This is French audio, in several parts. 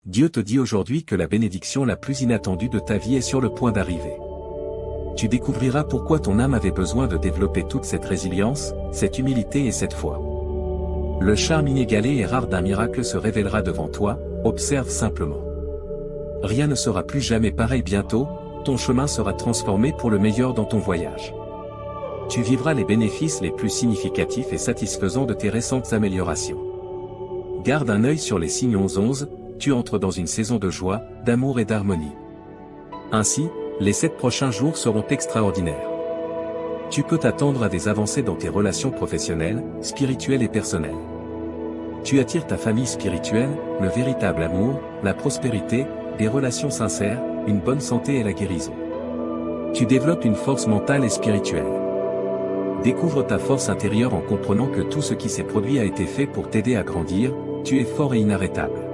Dieu te dit aujourd'hui que la bénédiction la plus inattendue de ta vie est sur le point d'arriver. Tu découvriras pourquoi ton âme avait besoin de développer toute cette résilience, cette humilité et cette foi. Le charme inégalé et rare d'un miracle se révélera devant toi, observe simplement. Rien ne sera plus jamais pareil bientôt, ton chemin sera transformé pour le meilleur dans ton voyage. Tu vivras les bénéfices les plus significatifs et satisfaisants de tes récentes améliorations. Garde un œil sur les signes 11-11, tu entres dans une saison de joie, d'amour et d'harmonie. Ainsi, les 7 prochains jours seront extraordinaires. Tu peux t'attendre à des avancées dans tes relations professionnelles, spirituelles et personnelles. Tu attires ta famille spirituelle, le véritable amour, la prospérité, des relations sincères, une bonne santé et la guérison. Tu développes une force mentale et spirituelle. Découvre ta force intérieure en comprenant que tout ce qui s'est produit a été fait pour t'aider à grandir, tu es fort et inarrêtable.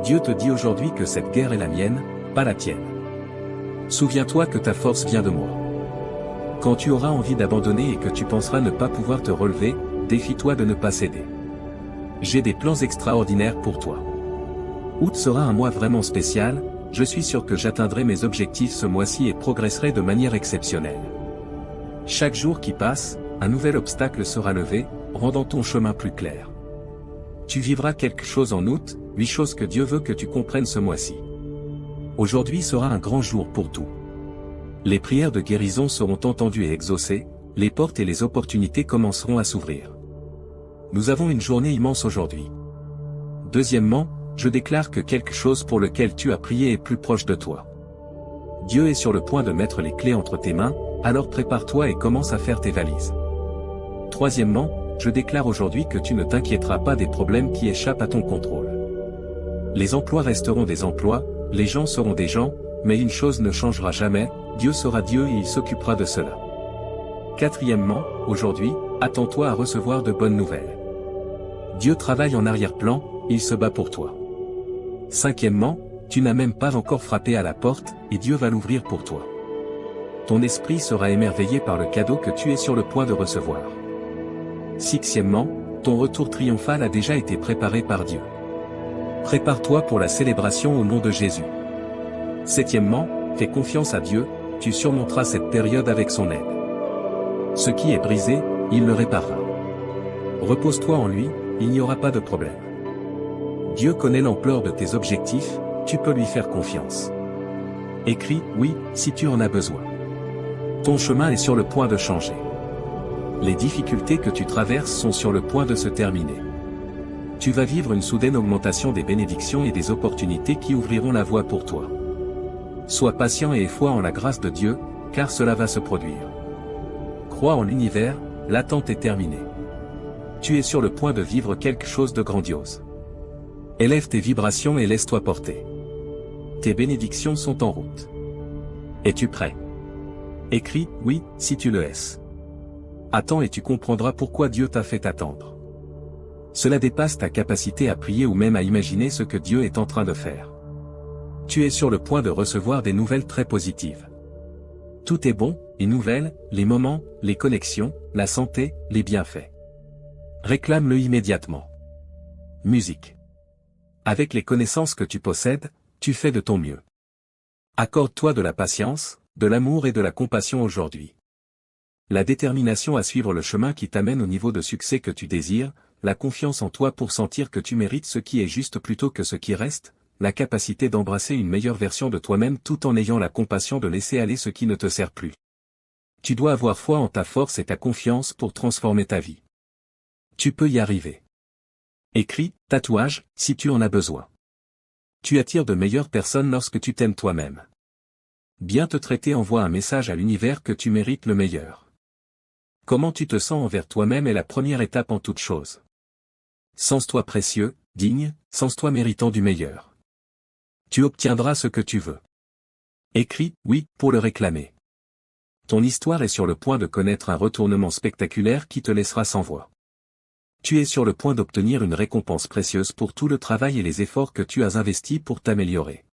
Dieu te dit aujourd'hui que cette guerre est la mienne, pas la tienne. Souviens-toi que ta force vient de moi. Quand tu auras envie d'abandonner et que tu penseras ne pas pouvoir te relever, défie-toi de ne pas céder. J'ai des plans extraordinaires pour toi. Août sera un mois vraiment spécial, je suis sûr que j'atteindrai mes objectifs ce mois-ci et progresserai de manière exceptionnelle. Chaque jour qui passe, un nouvel obstacle sera levé, rendant ton chemin plus clair. Tu vivras quelque chose en août, 8 choses que Dieu veut que tu comprennes ce mois-ci. Aujourd'hui sera un grand jour pour tout. Les prières de guérison seront entendues et exaucées, les portes et les opportunités commenceront à s'ouvrir. Nous avons une journée immense aujourd'hui. Deuxièmement, je déclare que quelque chose pour lequel tu as prié est plus proche de toi. Dieu est sur le point de mettre les clés entre tes mains, alors prépare-toi et commence à faire tes valises. Troisièmement, je déclare aujourd'hui que tu ne t'inquiéteras pas des problèmes qui échappent à ton contrôle. Les emplois resteront des emplois, les gens seront des gens, mais une chose ne changera jamais, Dieu sera Dieu et il s'occupera de cela. Quatrièmement, aujourd'hui, attends-toi à recevoir de bonnes nouvelles. Dieu travaille en arrière-plan, il se bat pour toi. Cinquièmement, tu n'as même pas encore frappé à la porte, et Dieu va l'ouvrir pour toi. Ton esprit sera émerveillé par le cadeau que tu es sur le point de recevoir. Sixièmement, ton retour triomphal a déjà été préparé par Dieu. Prépare-toi pour la célébration au nom de Jésus. Septièmement, fais confiance à Dieu, tu surmonteras cette période avec son aide. Ce qui est brisé, il le réparera. Repose-toi en lui, il n'y aura pas de problème. Dieu connaît l'ampleur de tes objectifs, tu peux lui faire confiance. Écris « oui » si tu en as besoin. Ton chemin est sur le point de changer. Les difficultés que tu traverses sont sur le point de se terminer. Tu vas vivre une soudaine augmentation des bénédictions et des opportunités qui ouvriront la voie pour toi. Sois patient et aie foi en la grâce de Dieu, car cela va se produire. Crois en l'univers, l'attente est terminée. Tu es sur le point de vivre quelque chose de grandiose. Élève tes vibrations et laisse-toi porter. Tes bénédictions sont en route. Es-tu prêt? Écris « oui » si tu le es. Attends et tu comprendras pourquoi Dieu t'a fait attendre. Cela dépasse ta capacité à prier ou même à imaginer ce que Dieu est en train de faire. Tu es sur le point de recevoir des nouvelles très positives. Tout est bon, les nouvelles, les moments, les connexions, la santé, les bienfaits. Réclame-le immédiatement. Musique. Avec les connaissances que tu possèdes, tu fais de ton mieux. Accorde-toi de la patience, de l'amour et de la compassion aujourd'hui. La détermination à suivre le chemin qui t'amène au niveau de succès que tu désires, la confiance en toi pour sentir que tu mérites ce qui est juste plutôt que ce qui reste, la capacité d'embrasser une meilleure version de toi-même tout en ayant la compassion de laisser aller ce qui ne te sert plus. Tu dois avoir foi en ta force et ta confiance pour transformer ta vie. Tu peux y arriver. Écris, tatouage, si tu en as besoin. Tu attires de meilleures personnes lorsque tu t'aimes toi-même. Bien te traiter envoie un message à l'univers que tu mérites le meilleur. Comment tu te sens envers toi-même est la première étape en toute chose. Sens-toi précieux, digne, sens-toi méritant du meilleur. Tu obtiendras ce que tu veux. Écris « oui » pour le réclamer. Ton histoire est sur le point de connaître un retournement spectaculaire qui te laissera sans voix. Tu es sur le point d'obtenir une récompense précieuse pour tout le travail et les efforts que tu as investis pour t'améliorer.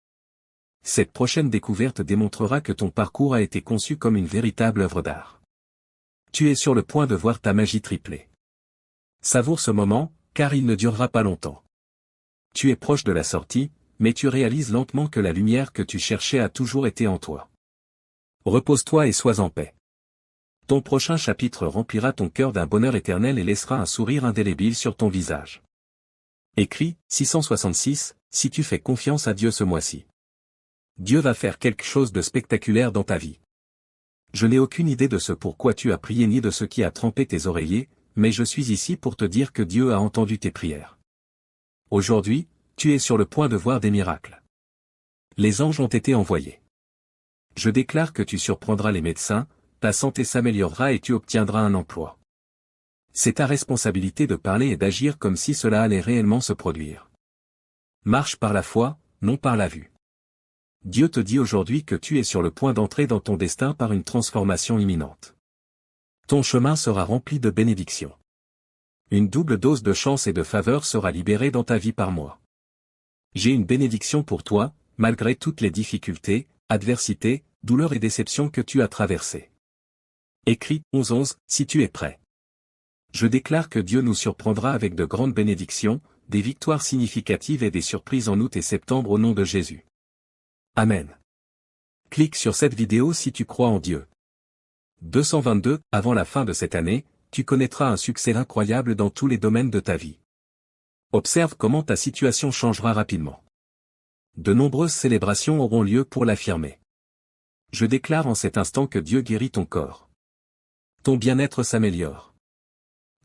Cette prochaine découverte démontrera que ton parcours a été conçu comme une véritable œuvre d'art. Tu es sur le point de voir ta magie tripler. Savoure ce moment, car il ne durera pas longtemps. Tu es proche de la sortie, mais tu réalises lentement que la lumière que tu cherchais a toujours été en toi. Repose-toi et sois en paix. Ton prochain chapitre remplira ton cœur d'un bonheur éternel et laissera un sourire indélébile sur ton visage. Écrit, 666, si tu fais confiance à Dieu ce mois-ci. Dieu va faire quelque chose de spectaculaire dans ta vie. Je n'ai aucune idée de ce pourquoi tu as prié ni de ce qui a trempé tes oreillers, mais je suis ici pour te dire que Dieu a entendu tes prières. Aujourd'hui, tu es sur le point de voir des miracles. Les anges ont été envoyés. Je déclare que tu surprendras les médecins, ta santé s'améliorera et tu obtiendras un emploi. C'est ta responsabilité de parler et d'agir comme si cela allait réellement se produire. Marche par la foi, non par la vue. Dieu te dit aujourd'hui que tu es sur le point d'entrer dans ton destin par une transformation imminente. Ton chemin sera rempli de bénédictions. Une double dose de chance et de faveur sera libérée dans ta vie par moi. J'ai une bénédiction pour toi, malgré toutes les difficultés, adversités, douleurs et déceptions que tu as traversées. Écrit 11-11, si tu es prêt. Je déclare que Dieu nous surprendra avec de grandes bénédictions, des victoires significatives et des surprises en août et septembre au nom de Jésus. Amen. Clique sur cette vidéo si tu crois en Dieu. 222, avant la fin de cette année, tu connaîtras un succès incroyable dans tous les domaines de ta vie. Observe comment ta situation changera rapidement. De nombreuses célébrations auront lieu pour l'affirmer. Je déclare en cet instant que Dieu guérit ton corps. Ton bien-être s'améliore.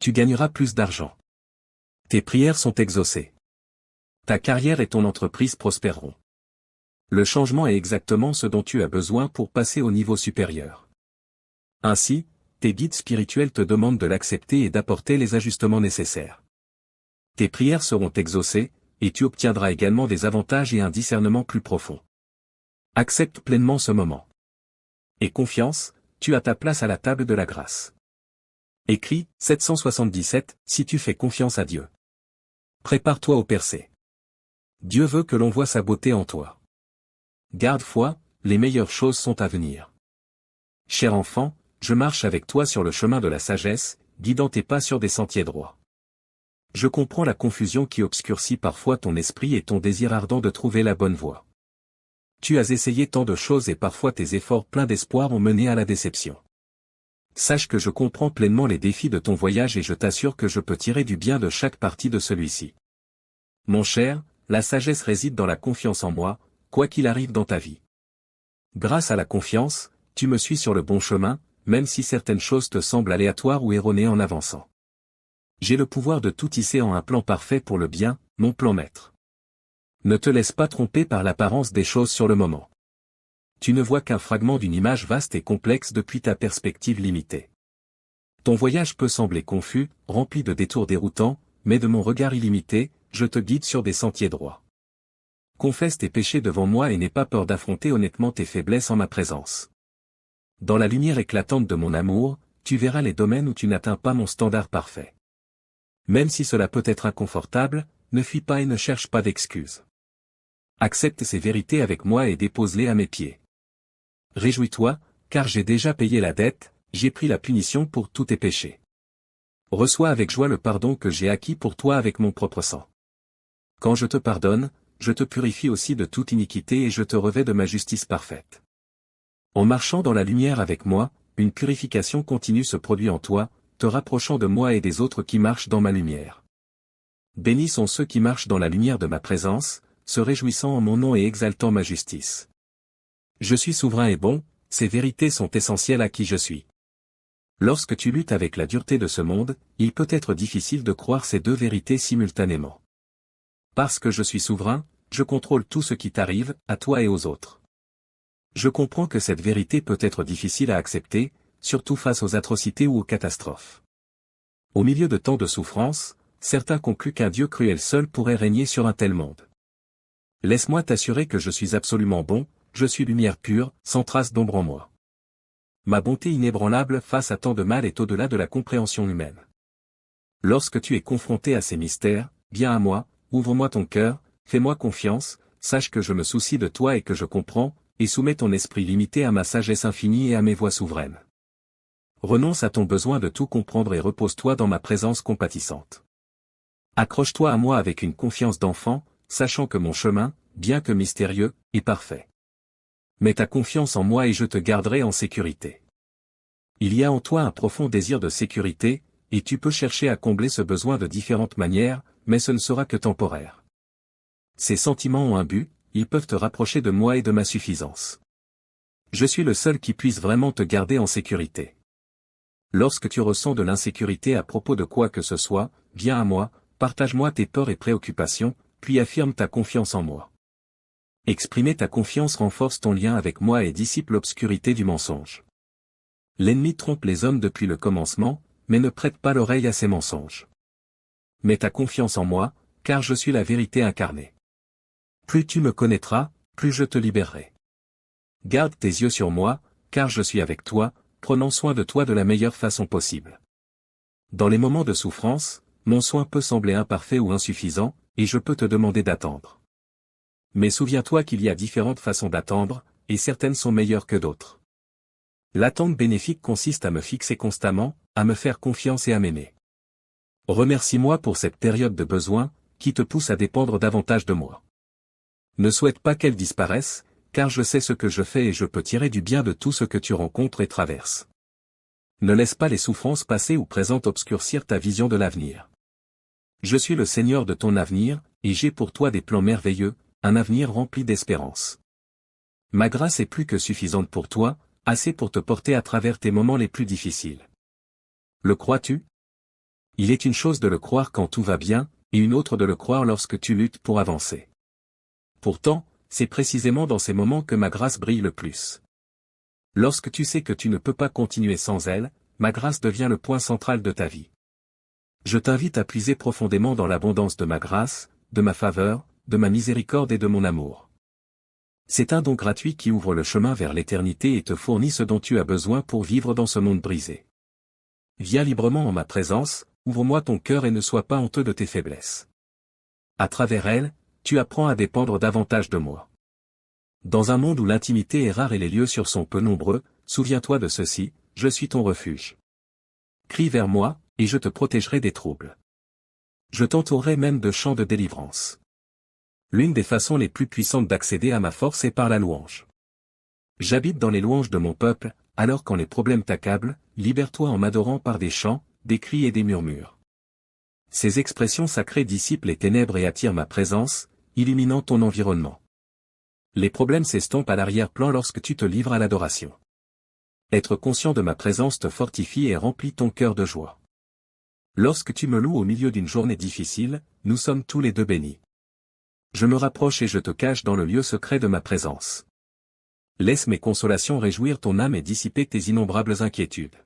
Tu gagneras plus d'argent. Tes prières sont exaucées. Ta carrière et ton entreprise prospéreront. Le changement est exactement ce dont tu as besoin pour passer au niveau supérieur. Ainsi, tes guides spirituels te demandent de l'accepter et d'apporter les ajustements nécessaires. Tes prières seront exaucées, et tu obtiendras également des avantages et un discernement plus profond. Accepte pleinement ce moment. Et confiance, tu as ta place à la table de la grâce. Écrit, 777, si tu fais confiance à Dieu. Prépare-toi au percée. Dieu veut que l'on voie sa beauté en toi. Garde foi, les meilleures choses sont à venir. Cher enfant, je marche avec toi sur le chemin de la sagesse, guidant tes pas sur des sentiers droits. Je comprends la confusion qui obscurcit parfois ton esprit et ton désir ardent de trouver la bonne voie. Tu as essayé tant de choses et parfois tes efforts pleins d'espoir ont mené à la déception. Sache que je comprends pleinement les défis de ton voyage et je t'assure que je peux tirer du bien de chaque partie de celui-ci. Mon cher, la sagesse réside dans la confiance en moi, quoi qu'il arrive dans ta vie. Grâce à la confiance, tu me suis sur le bon chemin, même si certaines choses te semblent aléatoires ou erronées en avançant. J'ai le pouvoir de tout tisser en un plan parfait pour le bien, mon plan maître. Ne te laisse pas tromper par l'apparence des choses sur le moment. Tu ne vois qu'un fragment d'une image vaste et complexe depuis ta perspective limitée. Ton voyage peut sembler confus, rempli de détours déroutants, mais de mon regard illimité, je te guide sur des sentiers droits. Confesse tes péchés devant moi et n'aie pas peur d'affronter honnêtement tes faiblesses en ma présence. Dans la lumière éclatante de mon amour, tu verras les domaines où tu n'atteins pas mon standard parfait. Même si cela peut être inconfortable, ne fuis pas et ne cherche pas d'excuses. Accepte ces vérités avec moi et dépose-les à mes pieds. Réjouis-toi, car j'ai déjà payé la dette, j'ai pris la punition pour tous tes péchés. Reçois avec joie le pardon que j'ai acquis pour toi avec mon propre sang. Quand je te pardonne, je te purifie aussi de toute iniquité et je te revêts de ma justice parfaite. En marchant dans la lumière avec moi, une purification continue se produit en toi, te rapprochant de moi et des autres qui marchent dans ma lumière. Bénis sont ceux qui marchent dans la lumière de ma présence, se réjouissant en mon nom et exaltant ma justice. Je suis souverain et bon, ces vérités sont essentielles à qui je suis. Lorsque tu luttes avec la dureté de ce monde, il peut être difficile de croire ces deux vérités simultanément. Parce que je suis souverain, je contrôle tout ce qui t'arrive, à toi et aux autres. Je comprends que cette vérité peut être difficile à accepter, surtout face aux atrocités ou aux catastrophes. Au milieu de tant de souffrances, certains concluent qu'un Dieu cruel seul pourrait régner sur un tel monde. Laisse-moi t'assurer que je suis absolument bon, je suis lumière pure, sans trace d'ombre en moi. Ma bonté inébranlable face à tant de mal est au-delà de la compréhension humaine. Lorsque tu es confronté à ces mystères, viens à moi, ouvre-moi ton cœur, fais-moi confiance, sache que je me soucie de toi et que je comprends, et soumets ton esprit limité à ma sagesse infinie et à mes voies souveraines. Renonce à ton besoin de tout comprendre et repose-toi dans ma présence compatissante. Accroche-toi à moi avec une confiance d'enfant, sachant que mon chemin, bien que mystérieux, et parfait. Mets ta confiance en moi et je te garderai en sécurité. Il y a en toi un profond désir de sécurité, et tu peux chercher à combler ce besoin de différentes manières, mais ce ne sera que temporaire. Ces sentiments ont un but, ils peuvent te rapprocher de moi et de ma suffisance. Je suis le seul qui puisse vraiment te garder en sécurité. Lorsque tu ressens de l'insécurité à propos de quoi que ce soit, viens à moi, partage-moi tes peurs et préoccupations, puis affirme ta confiance en moi. Exprimer ta confiance renforce ton lien avec moi et dissipe l'obscurité du mensonge. L'ennemi trompe les hommes depuis le commencement, mais ne prête pas l'oreille à ses mensonges. Mets ta confiance en moi, car je suis la vérité incarnée. Plus tu me connaîtras, plus je te libérerai. Garde tes yeux sur moi, car je suis avec toi, prenant soin de toi de la meilleure façon possible. Dans les moments de souffrance, mon soin peut sembler imparfait ou insuffisant, et je peux te demander d'attendre. Mais souviens-toi qu'il y a différentes façons d'attendre, et certaines sont meilleures que d'autres. L'attente bénéfique consiste à me fixer constamment, à me faire confiance et à m'aimer. Remercie-moi pour cette période de besoin, qui te pousse à dépendre davantage de moi. Ne souhaite pas qu'elle disparaisse, car je sais ce que je fais et je peux tirer du bien de tout ce que tu rencontres et traverses. Ne laisse pas les souffrances passées ou présentes obscurcir ta vision de l'avenir. Je suis le Seigneur de ton avenir, et j'ai pour toi des plans merveilleux, un avenir rempli d'espérance. Ma grâce est plus que suffisante pour toi, assez pour te porter à travers tes moments les plus difficiles. Le crois-tu? Il est une chose de le croire quand tout va bien, et une autre de le croire lorsque tu luttes pour avancer. Pourtant, c'est précisément dans ces moments que ma grâce brille le plus. Lorsque tu sais que tu ne peux pas continuer sans elle, ma grâce devient le point central de ta vie. Je t'invite à puiser profondément dans l'abondance de ma grâce, de ma faveur, de ma miséricorde et de mon amour. C'est un don gratuit qui ouvre le chemin vers l'éternité et te fournit ce dont tu as besoin pour vivre dans ce monde brisé. Viens librement en ma présence, ouvre-moi ton cœur et ne sois pas honteux de tes faiblesses. À travers elles, tu apprends à dépendre davantage de moi. Dans un monde où l'intimité est rare et les lieux sûrs sont peu nombreux, souviens-toi de ceci, je suis ton refuge. Crie vers moi, et je te protégerai des troubles. Je t'entourerai même de chants de délivrance. L'une des façons les plus puissantes d'accéder à ma force est par la louange. J'habite dans les louanges de mon peuple, alors quand les problèmes t'accablent, libère-toi en m'adorant par des chants, des cris et des murmures. Ces expressions sacrées dissipent les ténèbres et attirent ma présence, illuminant ton environnement. Les problèmes s'estompent à l'arrière-plan lorsque tu te livres à l'adoration. Être conscient de ma présence te fortifie et remplit ton cœur de joie. Lorsque tu me loues au milieu d'une journée difficile, nous sommes tous les deux bénis. Je me rapproche et je te cache dans le lieu secret de ma présence. Laisse mes consolations réjouir ton âme et dissiper tes innombrables inquiétudes.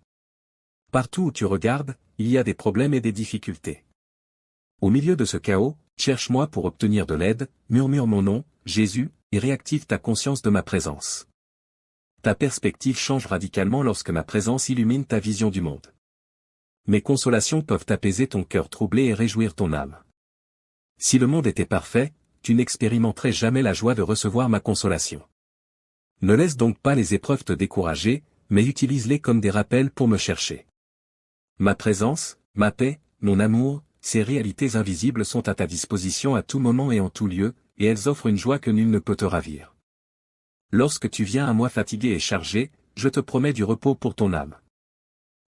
Partout où tu regardes, il y a des problèmes et des difficultés. Au milieu de ce chaos, cherche-moi pour obtenir de l'aide, murmure mon nom, Jésus, et réactive ta conscience de ma présence. Ta perspective change radicalement lorsque ma présence illumine ta vision du monde. Mes consolations peuvent apaiser ton cœur troublé et réjouir ton âme. Si le monde était parfait, tu n'expérimenterais jamais la joie de recevoir ma consolation. Ne laisse donc pas les épreuves te décourager, mais utilise-les comme des rappels pour me chercher. Ma présence, ma paix, mon amour, ces réalités invisibles sont à ta disposition à tout moment et en tout lieu, et elles offrent une joie que nul ne peut te ravir. Lorsque tu viens à moi fatigué et chargé, je te promets du repos pour ton âme.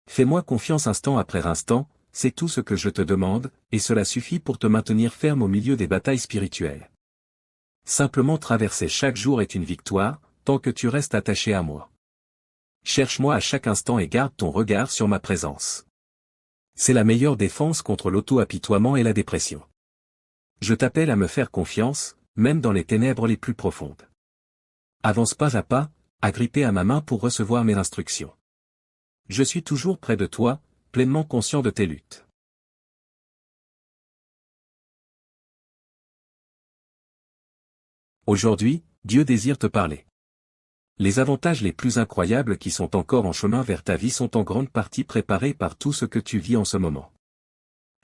Fais-moi confiance instant après instant, c'est tout ce que je te demande, et cela suffit pour te maintenir ferme au milieu des batailles spirituelles. Simplement traverser chaque jour est une victoire, tant que tu restes attaché à moi. Cherche-moi à chaque instant et garde ton regard sur ma présence. C'est la meilleure défense contre l'auto-apitoiement et la dépression. Je t'appelle à me faire confiance, même dans les ténèbres les plus profondes. Avance pas à pas, agrippé à ma main pour recevoir mes instructions. Je suis toujours près de toi, pleinement conscient de tes luttes. Aujourd'hui, Dieu désire te parler. Les avantages les plus incroyables qui sont encore en chemin vers ta vie sont en grande partie préparés par tout ce que tu vis en ce moment.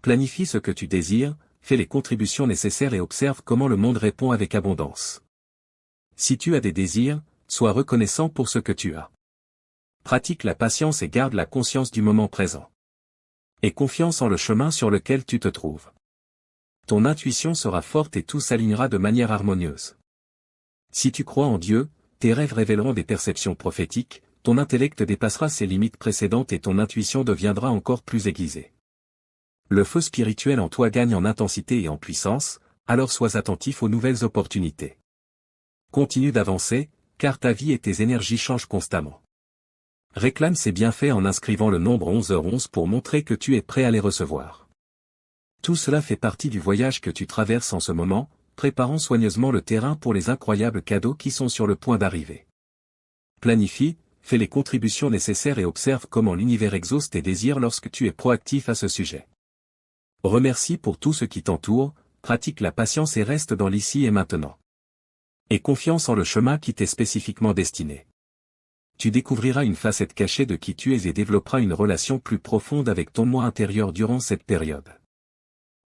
Planifie ce que tu désires, fais les contributions nécessaires et observe comment le monde répond avec abondance. Si tu as des désirs, sois reconnaissant pour ce que tu as. Pratique la patience et garde la conscience du moment présent. Aie confiance en le chemin sur lequel tu te trouves. Ton intuition sera forte et tout s'alignera de manière harmonieuse. Si tu crois en Dieu, tes rêves révéleront des perceptions prophétiques, ton intellect dépassera ses limites précédentes et ton intuition deviendra encore plus aiguisée. Le feu spirituel en toi gagne en intensité et en puissance, alors sois attentif aux nouvelles opportunités. Continue d'avancer, car ta vie et tes énergies changent constamment. Réclame ces bienfaits en inscrivant le nombre 11h11 pour montrer que tu es prêt à les recevoir. Tout cela fait partie du voyage que tu traverses en ce moment, préparant soigneusement le terrain pour les incroyables cadeaux qui sont sur le point d'arriver. Planifie, fais les contributions nécessaires et observe comment l'univers exauce tes désirs lorsque tu es proactif à ce sujet. Remercie pour tout ce qui t'entoure, pratique la patience et reste dans l'ici et maintenant. Aie confiance en le chemin qui t'est spécifiquement destiné. Tu découvriras une facette cachée de qui tu es et développeras une relation plus profonde avec ton moi intérieur durant cette période.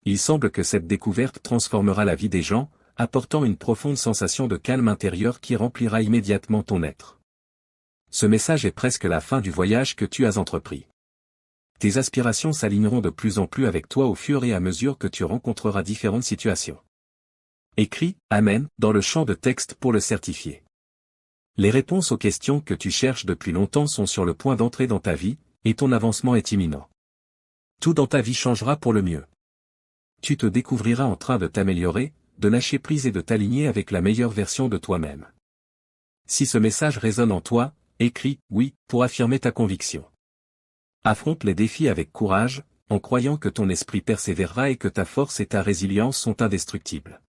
Il semble que cette découverte transformera la vie des gens, apportant une profonde sensation de calme intérieur qui remplira immédiatement ton être. Ce message est presque la fin du voyage que tu as entrepris. Tes aspirations s'aligneront de plus en plus avec toi au fur et à mesure que tu rencontreras différentes situations. Écris « Amen » dans le champ de texte pour le certifier. Les réponses aux questions que tu cherches depuis longtemps sont sur le point d'entrer dans ta vie, et ton avancement est imminent. Tout dans ta vie changera pour le mieux. Tu te découvriras en train de t'améliorer, de lâcher prise et de t'aligner avec la meilleure version de toi-même. Si ce message résonne en toi, écris « Oui » pour affirmer ta conviction. Affronte les défis avec courage, en croyant que ton esprit persévérera et que ta force et ta résilience sont indestructibles.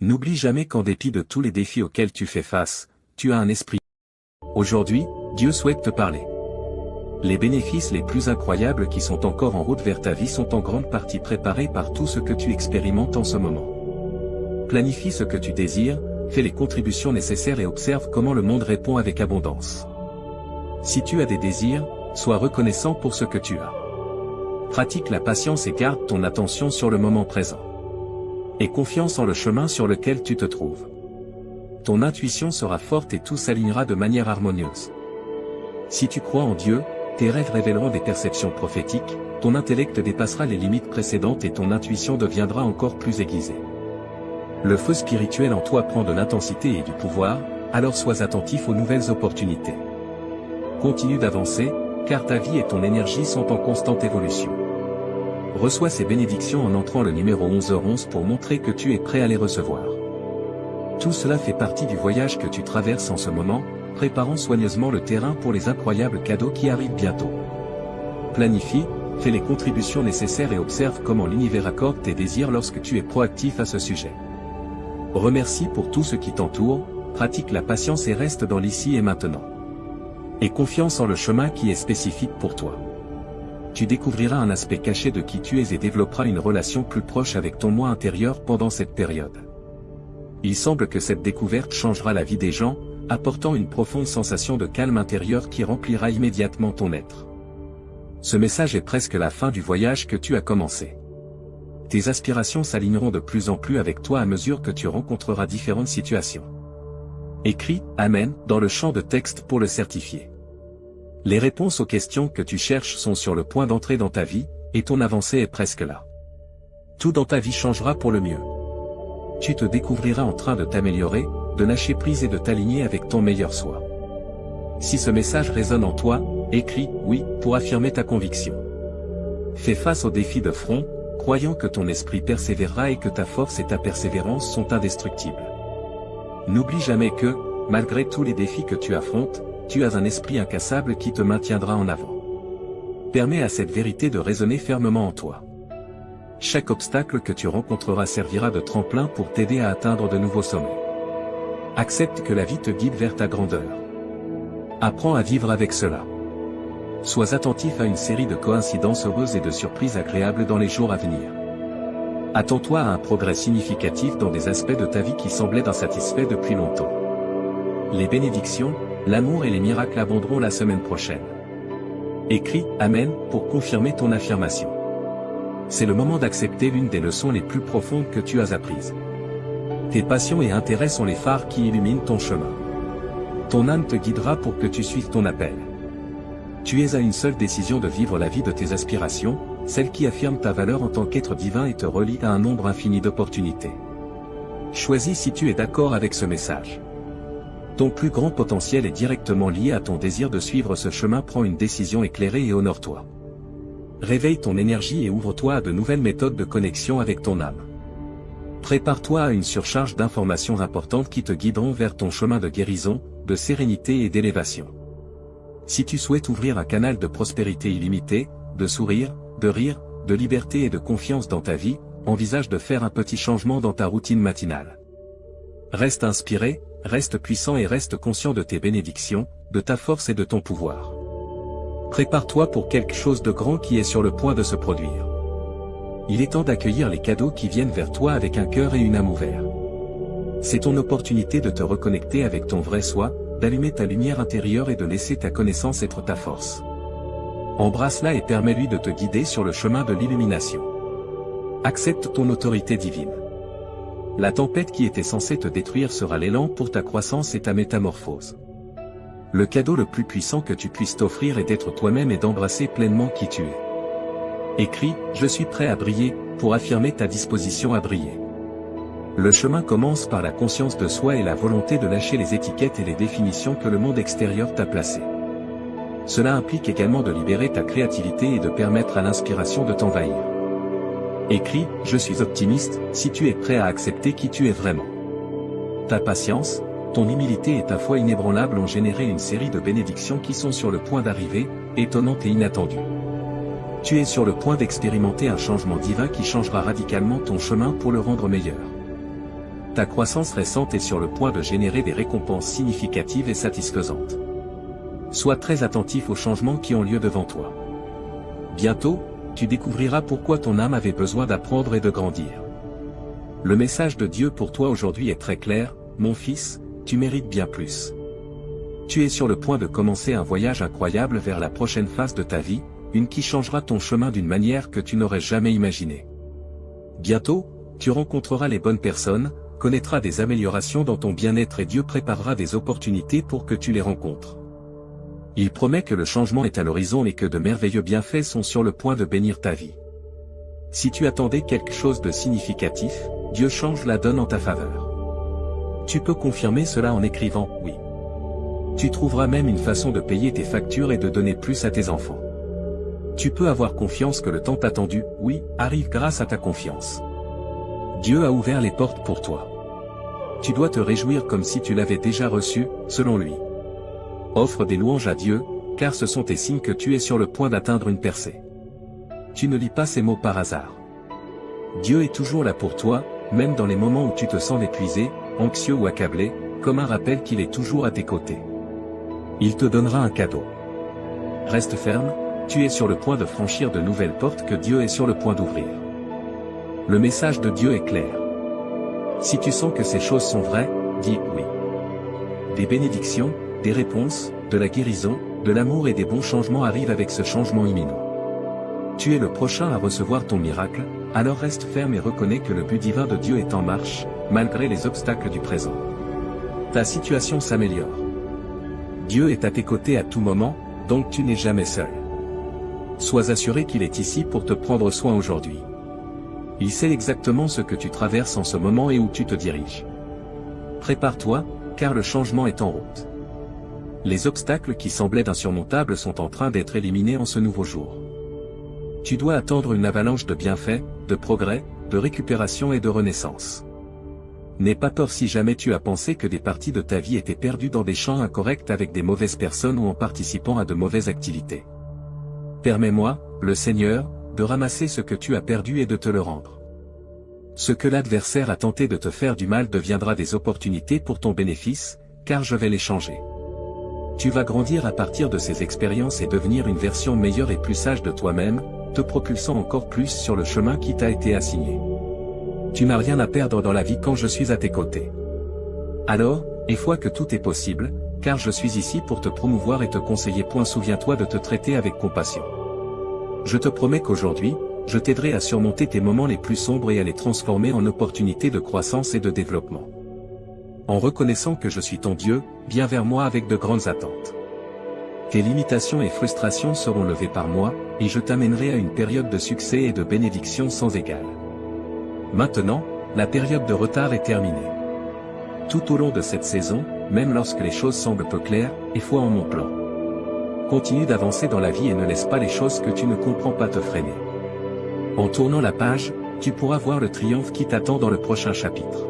N'oublie jamais qu'en dépit de tous les défis auxquels tu fais face, tu as un esprit. Aujourd'hui, Dieu souhaite te parler. Les bénéfices les plus incroyables qui sont encore en route vers ta vie sont en grande partie préparés par tout ce que tu expérimentes en ce moment. Planifie ce que tu désires, fais les contributions nécessaires et observe comment le monde répond avec abondance. Si tu as des désirs, sois reconnaissant pour ce que tu as. Pratique la patience et garde ton attention sur le moment présent. Aie confiance en le chemin sur lequel tu te trouves. Ton intuition sera forte et tout s'alignera de manière harmonieuse. Si tu crois en Dieu, tes rêves révéleront des perceptions prophétiques, ton intellect dépassera les limites précédentes et ton intuition deviendra encore plus aiguisée. Le feu spirituel en toi prend de l'intensité et du pouvoir, alors sois attentif aux nouvelles opportunités. Continue d'avancer, car ta vie et ton énergie sont en constante évolution. Reçois ces bénédictions en entrant le numéro 11h11 pour montrer que tu es prêt à les recevoir. Tout cela fait partie du voyage que tu traverses en ce moment, préparant soigneusement le terrain pour les incroyables cadeaux qui arrivent bientôt. Planifie, fais les contributions nécessaires et observe comment l'univers accorde tes désirs lorsque tu es proactif à ce sujet. Remercie pour tout ce qui t'entoure, pratique la patience et reste dans l'ici et maintenant. Aie confiance en le chemin qui est spécifique pour toi. Tu découvriras un aspect caché de qui tu es et développeras une relation plus proche avec ton moi intérieur pendant cette période. Il semble que cette découverte changera la vie des gens, apportant une profonde sensation de calme intérieur qui remplira immédiatement ton être. Ce message est presque la fin du voyage que tu as commencé. Tes aspirations s'aligneront de plus en plus avec toi à mesure que tu rencontreras différentes situations. Écris « Amen » dans le champ de texte pour le certifier. Les réponses aux questions que tu cherches sont sur le point d'entrer dans ta vie, et ton avancée est presque là. Tout dans ta vie changera pour le mieux. Tu te découvriras en train de t'améliorer, de lâcher prise et de t'aligner avec ton meilleur soi. Si ce message résonne en toi, écris « Oui » pour affirmer ta conviction. Fais face aux défis de front, croyant que ton esprit persévérera et que ta force et ta persévérance sont indestructibles. N'oublie jamais que, malgré tous les défis que tu affrontes, tu as un esprit incassable qui te maintiendra en avant. Permets à cette vérité de résonner fermement en toi. Chaque obstacle que tu rencontreras servira de tremplin pour t'aider à atteindre de nouveaux sommets. Accepte que la vie te guide vers ta grandeur. Apprends à vivre avec cela. Sois attentif à une série de coïncidences heureuses et de surprises agréables dans les jours à venir. Attends-toi à un progrès significatif dans des aspects de ta vie qui semblaient insatisfaits depuis longtemps. Les bénédictions, l'amour et les miracles abonderont la semaine prochaine. Écris « Amen » pour confirmer ton affirmation. C'est le moment d'accepter l'une des leçons les plus profondes que tu as apprises. Tes passions et intérêts sont les phares qui illuminent ton chemin. Ton âme te guidera pour que tu suives ton appel. Tu es à une seule décision de vivre la vie de tes aspirations, celle qui affirme ta valeur en tant qu'être divin et te relie à un nombre infini d'opportunités. Choisis si tu es d'accord avec ce message. Ton plus grand potentiel est directement lié à ton désir de suivre ce chemin. Prends une décision éclairée et honore-toi. Réveille ton énergie et ouvre-toi à de nouvelles méthodes de connexion avec ton âme. Prépare-toi à une surcharge d'informations importantes qui te guideront vers ton chemin de guérison, de sérénité et d'élévation. Si tu souhaites ouvrir un canal de prospérité illimitée, de sourire, de rire, de liberté et de confiance dans ta vie, envisage de faire un petit changement dans ta routine matinale. Reste inspiré, reste puissant et reste conscient de tes bénédictions, de ta force et de ton pouvoir. Prépare-toi pour quelque chose de grand qui est sur le point de se produire. Il est temps d'accueillir les cadeaux qui viennent vers toi avec un cœur et une âme ouverts. C'est ton opportunité de te reconnecter avec ton vrai soi, d'allumer ta lumière intérieure et de laisser ta connaissance être ta force. Embrasse-la et permets-lui de te guider sur le chemin de l'illumination. Accepte ton autorité divine. La tempête qui était censée te détruire sera l'élan pour ta croissance et ta métamorphose. Le cadeau le plus puissant que tu puisses t'offrir est d'être toi-même et d'embrasser pleinement qui tu es. Écris « Je suis prêt à briller » pour affirmer ta disposition à briller. Le chemin commence par la conscience de soi et la volonté de lâcher les étiquettes et les définitions que le monde extérieur t'a placées. Cela implique également de libérer ta créativité et de permettre à l'inspiration de t'envahir. Écris « Je suis optimiste » si tu es prêt à accepter qui tu es vraiment. Ta patience, ton humilité et ta foi inébranlable ont généré une série de bénédictions qui sont sur le point d'arriver, étonnantes et inattendues. Tu es sur le point d'expérimenter un changement divin qui changera radicalement ton chemin pour le rendre meilleur. Ta croissance récente est sur le point de générer des récompenses significatives et satisfaisantes. Sois très attentif aux changements qui ont lieu devant toi. Bientôt, tu découvriras pourquoi ton âme avait besoin d'apprendre et de grandir. Le message de Dieu pour toi aujourd'hui est très clair, mon fils, tu mérites bien plus. Tu es sur le point de commencer un voyage incroyable vers la prochaine phase de ta vie, une qui changera ton chemin d'une manière que tu n'aurais jamais imaginée. Bientôt, tu rencontreras les bonnes personnes, connaîtras des améliorations dans ton bien-être et Dieu préparera des opportunités pour que tu les rencontres. Il promet que le changement est à l'horizon et que de merveilleux bienfaits sont sur le point de bénir ta vie. Si tu attendais quelque chose de significatif, Dieu change la donne en ta faveur. Tu peux confirmer cela en écrivant « oui ». Tu trouveras même une façon de payer tes factures et de donner plus à tes enfants. Tu peux avoir confiance que le temps attendu « oui » arrive grâce à ta confiance. Dieu a ouvert les portes pour toi. Tu dois te réjouir comme si tu l'avais déjà reçu, selon lui. Offre des louanges à Dieu, car ce sont tes signes que tu es sur le point d'atteindre une percée. Tu ne lis pas ces mots par hasard. Dieu est toujours là pour toi, même dans les moments où tu te sens épuisé, anxieux ou accablé, comme un rappel qu'il est toujours à tes côtés. Il te donnera un cadeau. Reste ferme, tu es sur le point de franchir de nouvelles portes que Dieu est sur le point d'ouvrir. Le message de Dieu est clair. Si tu sens que ces choses sont vraies, dis oui. Des bénédictions, des réponses, de la guérison, de l'amour et des bons changements arrivent avec ce changement imminent. Tu es le prochain à recevoir ton miracle, alors reste ferme et reconnais que le but divin de Dieu est en marche, malgré les obstacles du présent. Ta situation s'améliore. Dieu est à tes côtés à tout moment, donc tu n'es jamais seul. Sois assuré qu'il est ici pour te prendre soin aujourd'hui. Il sait exactement ce que tu traverses en ce moment et où tu te diriges. Prépare-toi, car le changement est en route. Les obstacles qui semblaient insurmontables sont en train d'être éliminés en ce nouveau jour. Tu dois attendre une avalanche de bienfaits, de progrès, de récupération et de renaissance. N'aie pas peur si jamais tu as pensé que des parties de ta vie étaient perdues dans des champs incorrects avec des mauvaises personnes ou en participant à de mauvaises activités. Permets-moi, le Seigneur, de ramasser ce que tu as perdu et de te le rendre. Ce que l'adversaire a tenté de te faire du mal deviendra des opportunités pour ton bénéfice, car je vais les changer. Tu vas grandir à partir de ces expériences et devenir une version meilleure et plus sage de toi-même, te propulsant encore plus sur le chemin qui t'a été assigné. Tu n'as rien à perdre dans la vie quand je suis à tes côtés. Alors, aie foi que tout est possible, car je suis ici pour te promouvoir et te conseiller. Souviens-toi de te traiter avec compassion. Je te promets qu'aujourd'hui, je t'aiderai à surmonter tes moments les plus sombres et à les transformer en opportunités de croissance et de développement. En reconnaissant que je suis ton Dieu, viens vers moi avec de grandes attentes. Tes limitations et frustrations seront levées par moi, et je t'amènerai à une période de succès et de bénédiction sans égale. Maintenant, la période de retard est terminée. Tout au long de cette saison, même lorsque les choses semblent peu claires, aie foi en mon plan. Continue d'avancer dans la vie et ne laisse pas les choses que tu ne comprends pas te freiner. En tournant la page, tu pourras voir le triomphe qui t'attend dans le prochain chapitre.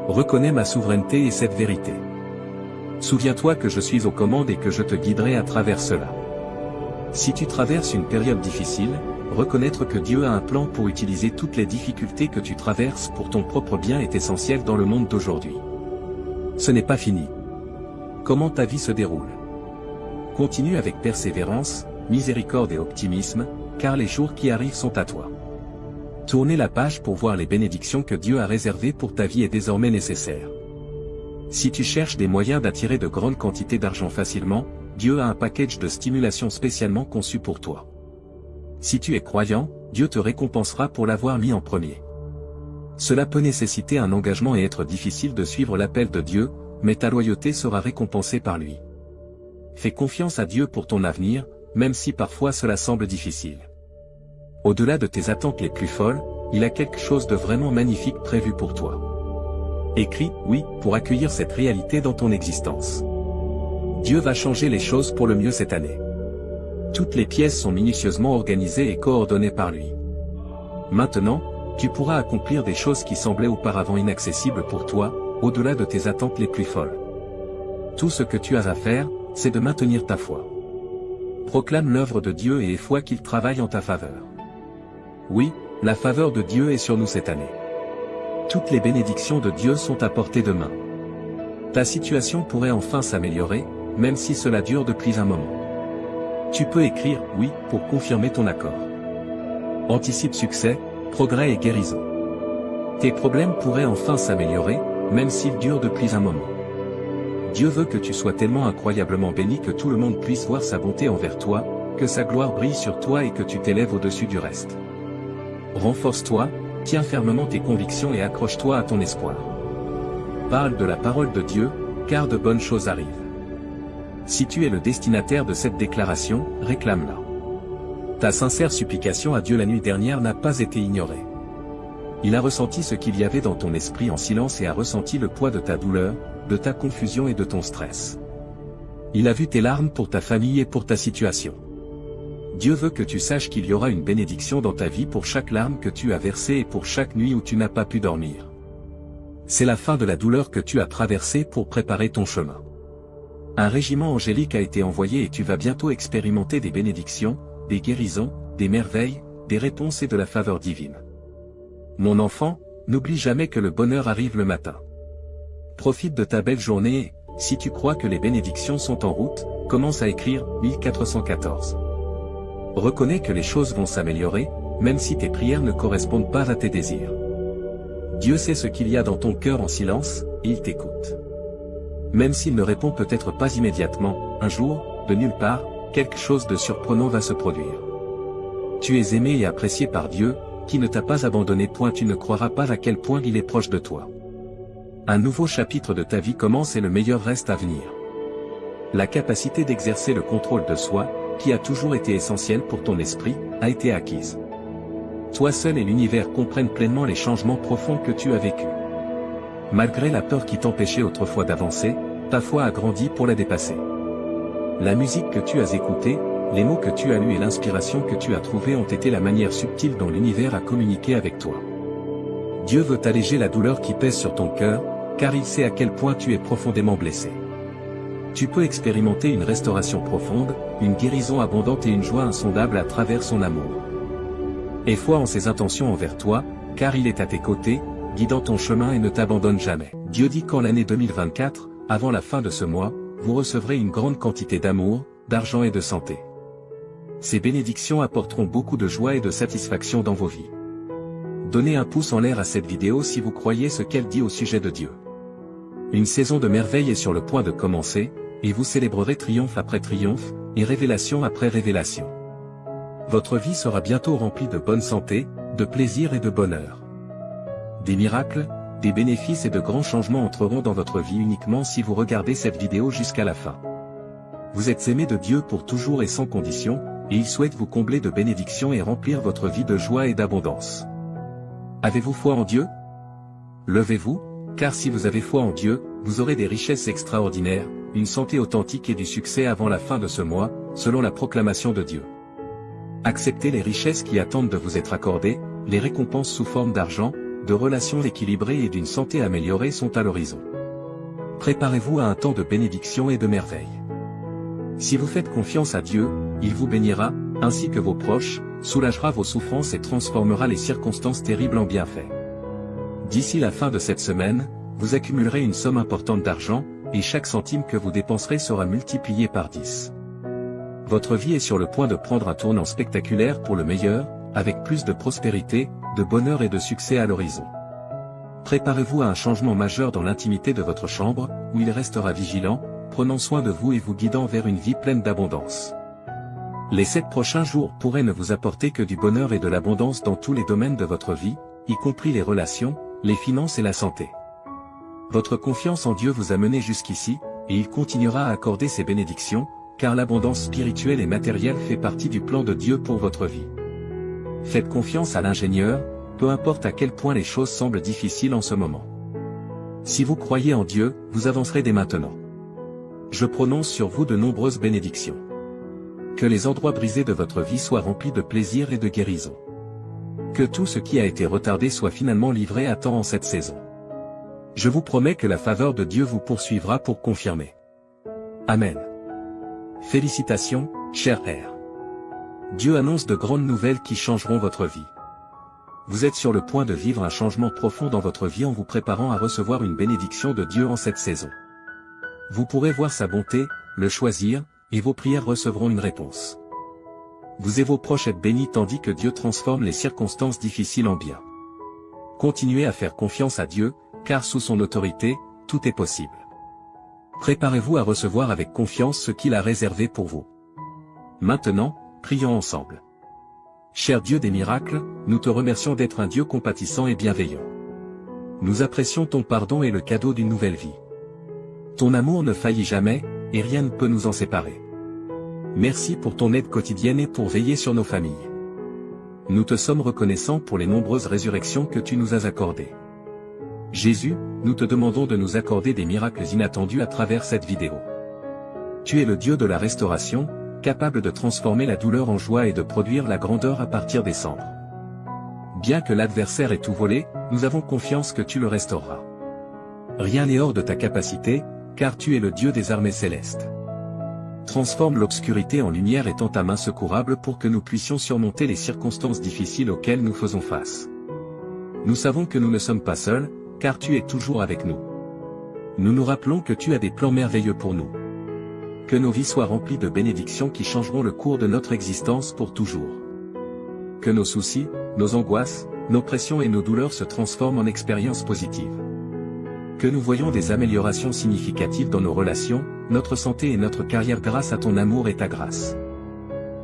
Reconnais ma souveraineté et cette vérité. Souviens-toi que je suis aux commandes et que je te guiderai à travers cela. Si tu traverses une période difficile, reconnaître que Dieu a un plan pour utiliser toutes les difficultés que tu traverses pour ton propre bien est essentiel dans le monde d'aujourd'hui. Ce n'est pas fini. Comment ta vie se déroule? Continue avec persévérance, miséricorde et optimisme, car les jours qui arrivent sont à toi. Tourner la page pour voir les bénédictions que Dieu a réservées pour ta vie est désormais nécessaire. Si tu cherches des moyens d'attirer de grandes quantités d'argent facilement, Dieu a un package de stimulation spécialement conçu pour toi. Si tu es croyant, Dieu te récompensera pour l'avoir mis en premier. Cela peut nécessiter un engagement et être difficile de suivre l'appel de Dieu, mais ta loyauté sera récompensée par lui. Fais confiance à Dieu pour ton avenir, même si parfois cela semble difficile. Au-delà de tes attentes les plus folles, il a quelque chose de vraiment magnifique prévu pour toi. Écris « oui » pour accueillir cette réalité dans ton existence. Dieu va changer les choses pour le mieux cette année. Toutes les pièces sont minutieusement organisées et coordonnées par lui. Maintenant, tu pourras accomplir des choses qui semblaient auparavant inaccessibles pour toi, au-delà de tes attentes les plus folles. Tout ce que tu as à faire, c'est de maintenir ta foi. Proclame l'œuvre de Dieu et aie foi qu'il travaille en ta faveur. Oui, la faveur de Dieu est sur nous cette année. Toutes les bénédictions de Dieu sont à portée de main. Ta situation pourrait enfin s'améliorer, même si cela dure depuis un moment. Tu peux écrire « oui » pour confirmer ton accord. Anticipe succès, progrès et guérison. Tes problèmes pourraient enfin s'améliorer, même s'ils durent depuis un moment. Dieu veut que tu sois tellement incroyablement béni que tout le monde puisse voir sa bonté envers toi, que sa gloire brille sur toi et que tu t'élèves au-dessus du reste. Renforce-toi, tiens fermement tes convictions et accroche-toi à ton espoir. Parle de la parole de Dieu, car de bonnes choses arrivent. Si tu es le destinataire de cette déclaration, réclame-la. Ta sincère supplication à Dieu la nuit dernière n'a pas été ignorée. Il a ressenti ce qu'il y avait dans ton esprit en silence et a ressenti le poids de ta douleur, de ta confusion et de ton stress. Il a vu tes larmes pour ta famille et pour ta situation. Dieu veut que tu saches qu'il y aura une bénédiction dans ta vie pour chaque larme que tu as versée et pour chaque nuit où tu n'as pas pu dormir. C'est la fin de la douleur que tu as traversée pour préparer ton chemin. Un régiment angélique a été envoyé et tu vas bientôt expérimenter des bénédictions, des guérisons, des merveilles, des réponses et de la faveur divine. Mon enfant, n'oublie jamais que le bonheur arrive le matin. Profite de ta belle journée et, si tu crois que les bénédictions sont en route, commence à écrire 1414. Reconnais que les choses vont s'améliorer, même si tes prières ne correspondent pas à tes désirs. Dieu sait ce qu'il y a dans ton cœur en silence, et il t'écoute. Même s'il ne répond peut-être pas immédiatement, un jour, de nulle part, quelque chose de surprenant va se produire. Tu es aimé et apprécié par Dieu, qui ne t'a pas abandonné. Tu ne croiras pas à quel point il est proche de toi. Un nouveau chapitre de ta vie commence et le meilleur reste à venir. La capacité d'exercer le contrôle de soi, qui a toujours été essentielle pour ton esprit, a été acquise. Toi seul et l'univers comprennent pleinement les changements profonds que tu as vécus. Malgré la peur qui t'empêchait autrefois d'avancer, ta foi a grandi pour la dépasser. La musique que tu as écoutée, les mots que tu as lus et l'inspiration que tu as trouvée ont été la manière subtile dont l'univers a communiqué avec toi. Dieu veut alléger la douleur qui pèse sur ton cœur, car il sait à quel point tu es profondément blessé. Tu peux expérimenter une restauration profonde, une guérison abondante et une joie insondable à travers son amour. Aie foi en ses intentions envers toi, car il est à tes côtés, guidant ton chemin et ne t'abandonne jamais. Dieu dit qu'en l'année 2024, avant la fin de ce mois, vous recevrez une grande quantité d'amour, d'argent et de santé. Ces bénédictions apporteront beaucoup de joie et de satisfaction dans vos vies. Donnez un pouce en l'air à cette vidéo si vous croyez ce qu'elle dit au sujet de Dieu. Une saison de merveilles est sur le point de commencer, et vous célébrerez triomphe après triomphe, et révélation après révélation. Votre vie sera bientôt remplie de bonne santé, de plaisir et de bonheur. Des miracles, des bénéfices et de grands changements entreront dans votre vie uniquement si vous regardez cette vidéo jusqu'à la fin. Vous êtes aimé de Dieu pour toujours et sans condition, et il souhaite vous combler de bénédictions et remplir votre vie de joie et d'abondance. Avez-vous foi en Dieu? Levez-vous, car si vous avez foi en Dieu, vous aurez des richesses extraordinaires, une santé authentique et du succès avant la fin de ce mois, selon la proclamation de Dieu. Acceptez les richesses qui attendent de vous être accordées, les récompenses sous forme d'argent, de relations équilibrées et d'une santé améliorée sont à l'horizon. Préparez-vous à un temps de bénédiction et de merveille. Si vous faites confiance à Dieu, il vous bénira, ainsi que vos proches, soulagera vos souffrances et transformera les circonstances terribles en bienfaits. D'ici la fin de cette semaine, vous accumulerez une somme importante d'argent, et chaque centime que vous dépenserez sera multiplié par 10. Votre vie est sur le point de prendre un tournant spectaculaire pour le meilleur, avec plus de prospérité, de bonheur et de succès à l'horizon. Préparez-vous à un changement majeur dans l'intimité de votre chambre, où il restera vigilant, prenant soin de vous et vous guidant vers une vie pleine d'abondance. Les 7 prochains jours pourraient ne vous apporter que du bonheur et de l'abondance dans tous les domaines de votre vie, y compris les relations, les finances et la santé. Votre confiance en Dieu vous a mené jusqu'ici, et il continuera à accorder ses bénédictions, car l'abondance spirituelle et matérielle fait partie du plan de Dieu pour votre vie. Faites confiance à l'ingénieur, peu importe à quel point les choses semblent difficiles en ce moment. Si vous croyez en Dieu, vous avancerez dès maintenant. Je prononce sur vous de nombreuses bénédictions. Que les endroits brisés de votre vie soient remplis de plaisir et de guérison. Que tout ce qui a été retardé soit finalement livré à temps en cette saison. Je vous promets que la faveur de Dieu vous poursuivra pour confirmer. Amen. Félicitations, cher R. Dieu annonce de grandes nouvelles qui changeront votre vie. Vous êtes sur le point de vivre un changement profond dans votre vie en vous préparant à recevoir une bénédiction de Dieu en cette saison. Vous pourrez voir sa bonté, le choisir, et vos prières recevront une réponse. Vous et vos proches êtes bénis tandis que Dieu transforme les circonstances difficiles en bien. Continuez à faire confiance à Dieu, car sous son autorité, tout est possible. Préparez-vous à recevoir avec confiance ce qu'il a réservé pour vous. Maintenant, prions ensemble. Cher Dieu des miracles, nous te remercions d'être un Dieu compatissant et bienveillant. Nous apprécions ton pardon et le cadeau d'une nouvelle vie. Ton amour ne faillit jamais, et rien ne peut nous en séparer. Merci pour ton aide quotidienne et pour veiller sur nos familles. Nous te sommes reconnaissants pour les nombreuses résurrections que tu nous as accordées. Jésus, nous te demandons de nous accorder des miracles inattendus à travers cette vidéo. Tu es le Dieu de la restauration, capable de transformer la douleur en joie et de produire la grandeur à partir des cendres. Bien que l'adversaire ait tout volé, nous avons confiance que tu le restaureras. Rien n'est hors de ta capacité, car tu es le Dieu des armées célestes. Transforme l'obscurité en lumière et tends ta main secourable pour que nous puissions surmonter les circonstances difficiles auxquelles nous faisons face. Nous savons que nous ne sommes pas seuls, car tu es toujours avec nous. Nous nous rappelons que tu as des plans merveilleux pour nous. Que nos vies soient remplies de bénédictions qui changeront le cours de notre existence pour toujours. Que nos soucis, nos angoisses, nos pressions et nos douleurs se transforment en expériences positives. Que nous voyons des améliorations significatives dans nos relations, notre santé et notre carrière grâce à ton amour et ta grâce.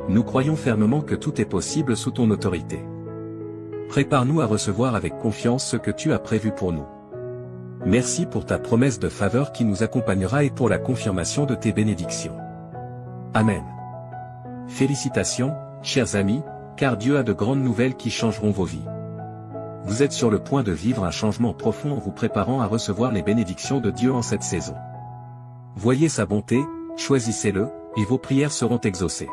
Nous croyons fermement que tout est possible sous ton autorité. Prépare-nous à recevoir avec confiance ce que tu as prévu pour nous. Merci pour ta promesse de faveur qui nous accompagnera et pour la confirmation de tes bénédictions. Amen. Félicitations, chers amis, car Dieu a de grandes nouvelles qui changeront vos vies. Vous êtes sur le point de vivre un changement profond en vous préparant à recevoir les bénédictions de Dieu en cette saison. Voyez sa bonté, choisissez-le, et vos prières seront exaucées.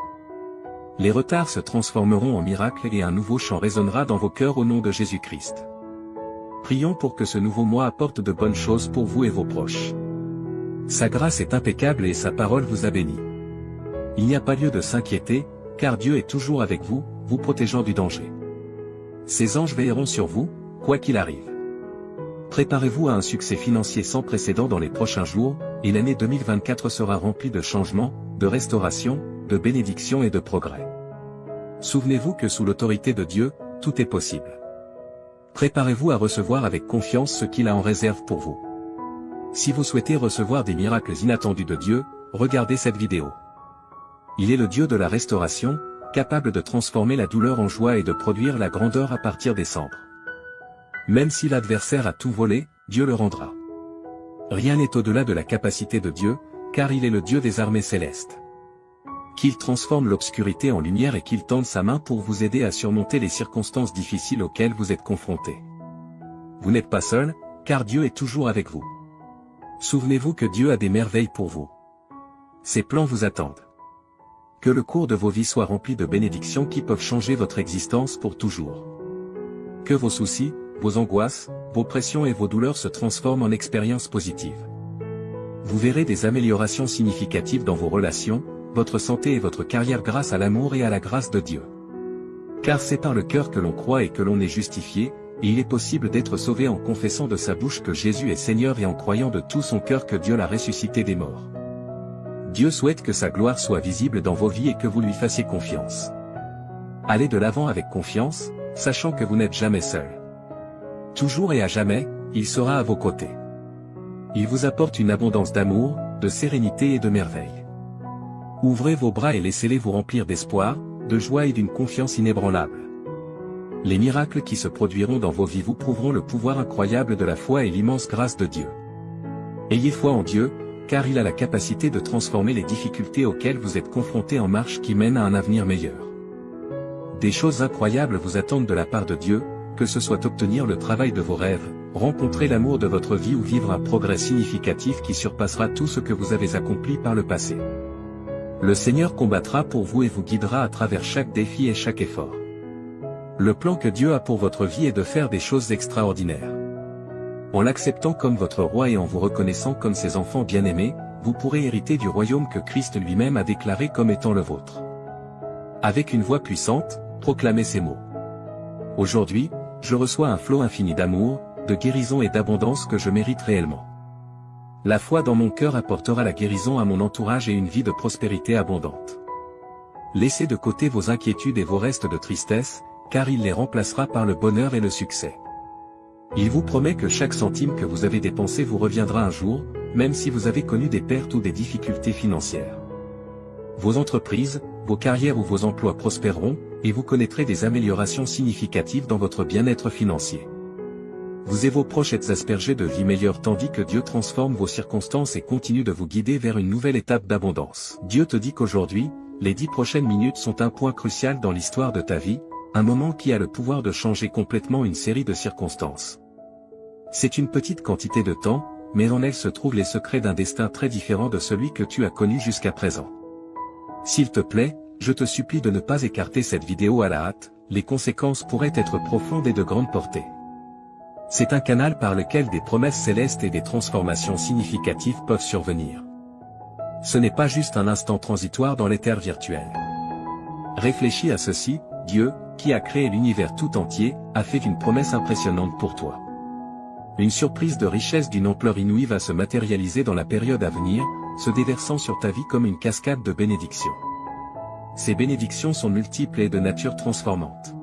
Les retards se transformeront en miracles et un nouveau chant résonnera dans vos cœurs au nom de Jésus-Christ. Prions pour que ce nouveau mois apporte de bonnes choses pour vous et vos proches. Sa grâce est impeccable et sa parole vous a béni. Il n'y a pas lieu de s'inquiéter, car Dieu est toujours avec vous, vous protégeant du danger. Ses anges veilleront sur vous, quoi qu'il arrive. Préparez-vous à un succès financier sans précédent dans les prochains jours, et l'année 2024 sera remplie de changements, de restauration, de bénédictions et de progrès. Souvenez-vous que sous l'autorité de Dieu, tout est possible. Préparez-vous à recevoir avec confiance ce qu'il a en réserve pour vous. Si vous souhaitez recevoir des miracles inattendus de Dieu, regardez cette vidéo. Il est le Dieu de la restauration, capable de transformer la douleur en joie et de produire la grandeur à partir des cendres. Même si l'adversaire a tout volé, Dieu le rendra. Rien n'est au-delà de la capacité de Dieu, car il est le Dieu des armées célestes. Qu'il transforme l'obscurité en lumière et qu'il tende sa main pour vous aider à surmonter les circonstances difficiles auxquelles vous êtes confrontés. Vous n'êtes pas seul, car Dieu est toujours avec vous. Souvenez-vous que Dieu a des merveilles pour vous. Ses plans vous attendent. Que le cours de vos vies soit rempli de bénédictions qui peuvent changer votre existence pour toujours. Que vos soucis, vos angoisses, vos pressions et vos douleurs se transforment en expériences positives. Vous verrez des améliorations significatives dans vos relations, votre santé et votre carrière grâce à l'amour et à la grâce de Dieu. Car c'est par le cœur que l'on croit et que l'on est justifié, et il est possible d'être sauvé en confessant de sa bouche que Jésus est Seigneur et en croyant de tout son cœur que Dieu l'a ressuscité des morts. Dieu souhaite que sa gloire soit visible dans vos vies et que vous lui fassiez confiance. Allez de l'avant avec confiance, sachant que vous n'êtes jamais seul. Toujours et à jamais, il sera à vos côtés. Il vous apporte une abondance d'amour, de sérénité et de merveille. Ouvrez vos bras et laissez-les vous remplir d'espoir, de joie et d'une confiance inébranlable. Les miracles qui se produiront dans vos vies vous prouveront le pouvoir incroyable de la foi et l'immense grâce de Dieu. Ayez foi en Dieu, car il a la capacité de transformer les difficultés auxquelles vous êtes confrontés en marche qui mènent à un avenir meilleur. Des choses incroyables vous attendent de la part de Dieu, que ce soit obtenir le travail de vos rêves, rencontrer l'amour de votre vie ou vivre un progrès significatif qui surpassera tout ce que vous avez accompli par le passé. Le Seigneur combattra pour vous et vous guidera à travers chaque défi et chaque effort. Le plan que Dieu a pour votre vie est de faire des choses extraordinaires. En l'acceptant comme votre roi et en vous reconnaissant comme ses enfants bien-aimés, vous pourrez hériter du royaume que Christ lui-même a déclaré comme étant le vôtre. Avec une voix puissante, proclamez ces mots. Aujourd'hui, je reçois un flot infini d'amour, de guérison et d'abondance que je mérite réellement. La foi dans mon cœur apportera la guérison à mon entourage et une vie de prospérité abondante. Laissez de côté vos inquiétudes et vos restes de tristesse, car il les remplacera par le bonheur et le succès. Il vous promet que chaque centime que vous avez dépensé vous reviendra un jour, même si vous avez connu des pertes ou des difficultés financières. Vos entreprises, vos carrières ou vos emplois prospéreront, et vous connaîtrez des améliorations significatives dans votre bien-être financier. Vous et vos proches êtes aspergés de vie meilleure tandis que Dieu transforme vos circonstances et continue de vous guider vers une nouvelle étape d'abondance. Dieu te dit qu'aujourd'hui, les 10 prochaines minutes sont un point crucial dans l'histoire de ta vie, un moment qui a le pouvoir de changer complètement une série de circonstances. C'est une petite quantité de temps, mais en elle se trouvent les secrets d'un destin très différent de celui que tu as connu jusqu'à présent. S'il te plaît, je te supplie de ne pas écarter cette vidéo à la hâte, les conséquences pourraient être profondes et de grande portée. C'est un canal par lequel des promesses célestes et des transformations significatives peuvent survenir. Ce n'est pas juste un instant transitoire dans l'éther virtuel. Réfléchis à ceci, Dieu, qui a créé l'univers tout entier, a fait une promesse impressionnante pour toi. Une surprise de richesse d'une ampleur inouïe va se matérialiser dans la période à venir, se déversant sur ta vie comme une cascade de bénédictions. Ces bénédictions sont multiples et de nature transformante.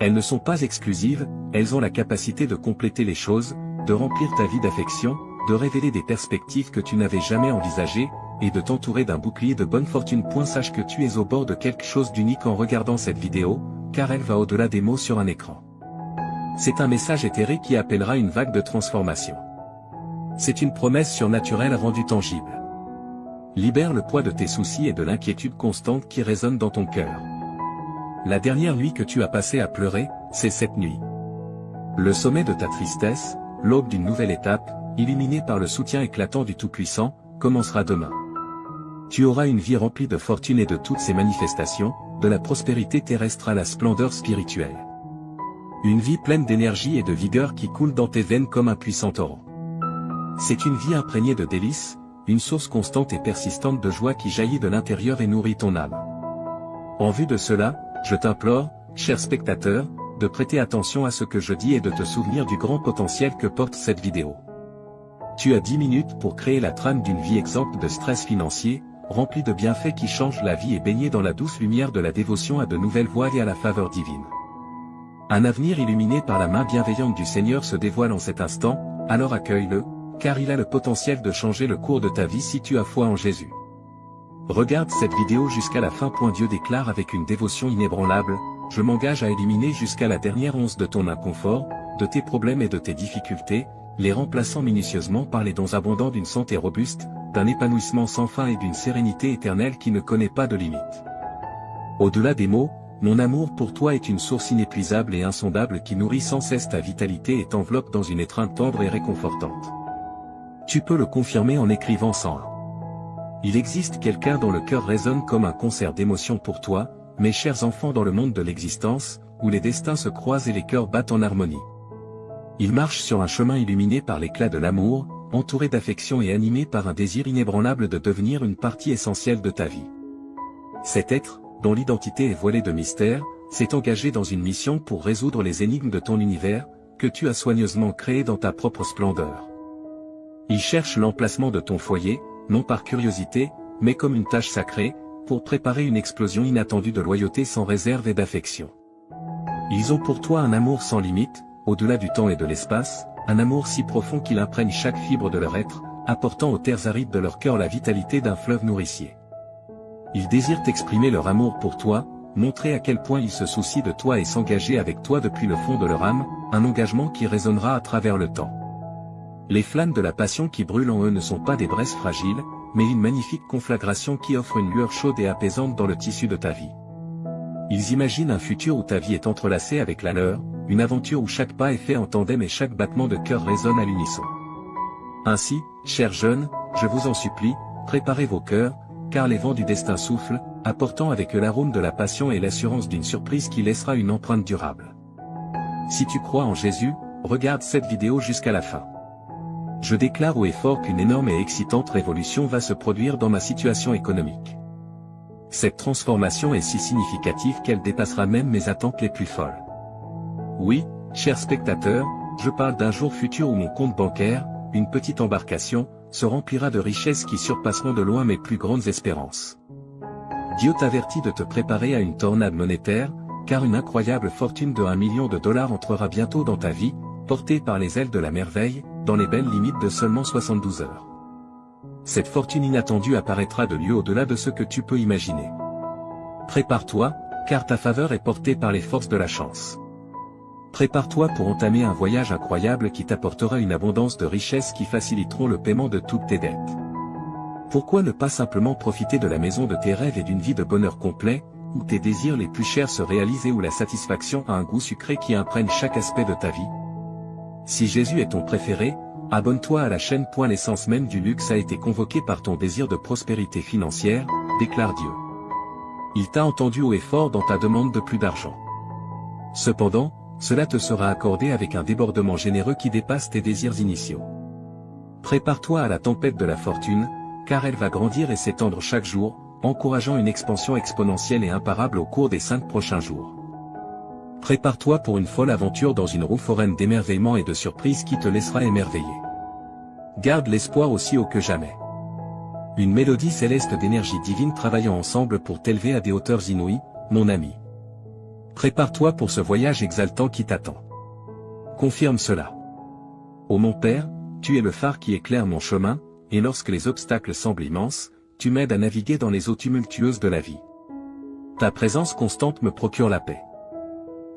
Elles ne sont pas exclusives, elles ont la capacité de compléter les choses, de remplir ta vie d'affection, de révéler des perspectives que tu n'avais jamais envisagées, et de t'entourer d'un bouclier de bonne fortune. Sache que tu es au bord de quelque chose d'unique en regardant cette vidéo, car elle va au-delà des mots sur un écran. C'est un message éthéré qui appellera une vague de transformation. C'est une promesse surnaturelle rendue tangible. Libère le poids de tes soucis et de l'inquiétude constante qui résonne dans ton cœur. La dernière nuit que tu as passée à pleurer, c'est cette nuit. Le sommet de ta tristesse, l'aube d'une nouvelle étape, illuminée par le soutien éclatant du Tout-Puissant, commencera demain. Tu auras une vie remplie de fortune et de toutes ses manifestations, de la prospérité terrestre à la splendeur spirituelle. Une vie pleine d'énergie et de vigueur qui coule dans tes veines comme un puissant torrent. C'est une vie imprégnée de délices, une source constante et persistante de joie qui jaillit de l'intérieur et nourrit ton âme. En vue de cela, je t'implore, cher spectateur, de prêter attention à ce que je dis et de te souvenir du grand potentiel que porte cette vidéo. Tu as 10 minutes pour créer la trame d'une vie exempte de stress financier, remplie de bienfaits qui changent la vie et baignée dans la douce lumière de la dévotion à de nouvelles voies et à la faveur divine. Un avenir illuminé par la main bienveillante du Seigneur se dévoile en cet instant, alors accueille-le, car il a le potentiel de changer le cours de ta vie si tu as foi en Jésus. Regarde cette vidéo jusqu'à la fin. Dieu déclare avec une dévotion inébranlable, je m'engage à éliminer jusqu'à la dernière once de ton inconfort, de tes problèmes et de tes difficultés, les remplaçant minutieusement par les dons abondants d'une santé robuste, d'un épanouissement sans fin et d'une sérénité éternelle qui ne connaît pas de limite. Au-delà des mots, Mon amour pour toi est une source inépuisable et insondable qui nourrit sans cesse ta vitalité et t'enveloppe dans une étreinte tendre et réconfortante. Tu peux le confirmer en écrivant 101. Il existe quelqu'un dont le cœur résonne comme un concert d'émotions pour toi, mes chers enfants dans le monde de l'existence, où les destins se croisent et les cœurs battent en harmonie. Il marche sur un chemin illuminé par l'éclat de l'amour, entouré d'affection et animé par un désir inébranlable de devenir une partie essentielle de ta vie. Cet être, dont l'identité est voilée de mystère, s'est engagé dans une mission pour résoudre les énigmes de ton univers, que tu as soigneusement créé dans ta propre splendeur. Il cherche l'emplacement de ton foyer, non par curiosité, mais comme une tâche sacrée, pour préparer une explosion inattendue de loyauté sans réserve et d'affection. Ils ont pour toi un amour sans limite, au-delà du temps et de l'espace, un amour si profond qu'il imprègne chaque fibre de leur être, apportant aux terres arides de leur cœur la vitalité d'un fleuve nourricier. Ils désirent exprimer leur amour pour toi, montrer à quel point ils se soucient de toi et s'engager avec toi depuis le fond de leur âme, un engagement qui résonnera à travers le temps. Les flammes de la passion qui brûlent en eux ne sont pas des braises fragiles, mais une magnifique conflagration qui offre une lueur chaude et apaisante dans le tissu de ta vie. Ils imaginent un futur où ta vie est entrelacée avec la leur, une aventure où chaque pas est fait en tandem et chaque battement de cœur résonne à l'unisson. Ainsi, chers jeunes, je vous en supplie, préparez vos cœurs, car les vents du destin soufflent, apportant avec eux l'arôme de la passion et l'assurance d'une surprise qui laissera une empreinte durable. Si tu crois en Jésus, regarde cette vidéo jusqu'à la fin. Je déclare haut et fort qu'une énorme et excitante révolution va se produire dans ma situation économique. Cette transformation est si significative qu'elle dépassera même mes attentes les plus folles. Oui, chers spectateurs, je parle d'un jour futur où mon compte bancaire, une petite embarcation, se remplira de richesses qui surpasseront de loin mes plus grandes espérances. Dieu t'avertit de te préparer à une tornade monétaire, car une incroyable fortune de $1 million entrera bientôt dans ta vie, portée par les ailes de la merveille, dans les belles limites de seulement 72 heures. Cette fortune inattendue apparaîtra de lieu au-delà de ce que tu peux imaginer. Prépare-toi, car ta faveur est portée par les forces de la chance. Prépare-toi pour entamer un voyage incroyable qui t'apportera une abondance de richesses qui faciliteront le paiement de toutes tes dettes. Pourquoi ne pas simplement profiter de la maison de tes rêves et d'une vie de bonheur complet, où tes désirs les plus chers se réalisent et où la satisfaction a un goût sucré qui imprègne chaque aspect de ta vie? Si Jésus est ton préféré, abonne-toi à la chaîne. L'essence même du luxe a été convoquée par ton désir de prospérité financière, déclare Dieu. Il t'a entendu haut et fort dans ta demande de plus d'argent. Cependant, cela te sera accordé avec un débordement généreux qui dépasse tes désirs initiaux. Prépare-toi à la tempête de la fortune, car elle va grandir et s'étendre chaque jour, encourageant une expansion exponentielle et imparable au cours des 5 prochains jours. Prépare-toi pour une folle aventure dans une roue foraine d'émerveillement et de surprise qui te laissera émerveiller. Garde l'espoir aussi haut que jamais. Une mélodie céleste d'énergie divine travaillant ensemble pour t'élever à des hauteurs inouïes, mon ami. Prépare-toi pour ce voyage exaltant qui t'attend. Confirme cela. Ô mon Père, tu es le phare qui éclaire mon chemin, et lorsque les obstacles semblent immenses, tu m'aides à naviguer dans les eaux tumultueuses de la vie. Ta présence constante me procure la paix.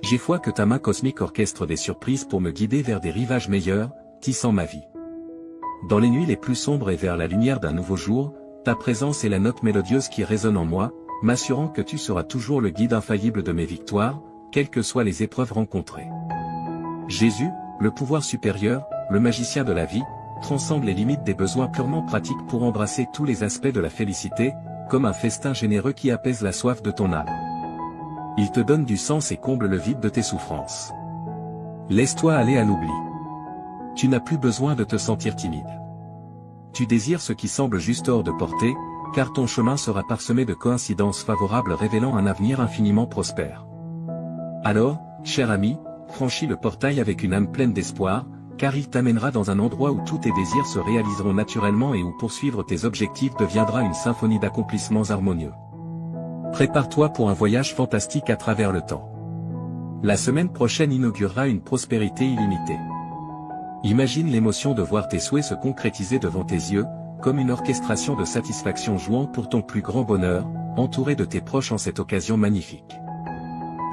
J'ai foi que ta main cosmique orchestre des surprises pour me guider vers des rivages meilleurs, tissant ma vie. Dans les nuits les plus sombres et vers la lumière d'un nouveau jour, ta présence est la note mélodieuse qui résonne en moi, m'assurant que tu seras toujours le guide infaillible de mes victoires, quelles que soient les épreuves rencontrées. Jésus, le pouvoir supérieur, le magicien de la vie, transcende les limites des besoins purement pratiques pour embrasser tous les aspects de la félicité, comme un festin généreux qui apaise la soif de ton âme. Il te donne du sens et comble le vide de tes souffrances. Laisse-toi aller à l'oubli. Tu n'as plus besoin de te sentir timide. Tu désires ce qui semble juste hors de portée, car ton chemin sera parsemé de coïncidences favorables révélant un avenir infiniment prospère. Alors, cher ami, franchis le portail avec une âme pleine d'espoir, car il t'amènera dans un endroit où tous tes désirs se réaliseront naturellement et où poursuivre tes objectifs deviendra une symphonie d'accomplissements harmonieux. Prépare-toi pour un voyage fantastique à travers le temps. La semaine prochaine inaugurera une prospérité illimitée. Imagine l'émotion de voir tes souhaits se concrétiser devant tes yeux, comme une orchestration de satisfaction jouant pour ton plus grand bonheur, entouré de tes proches en cette occasion magnifique.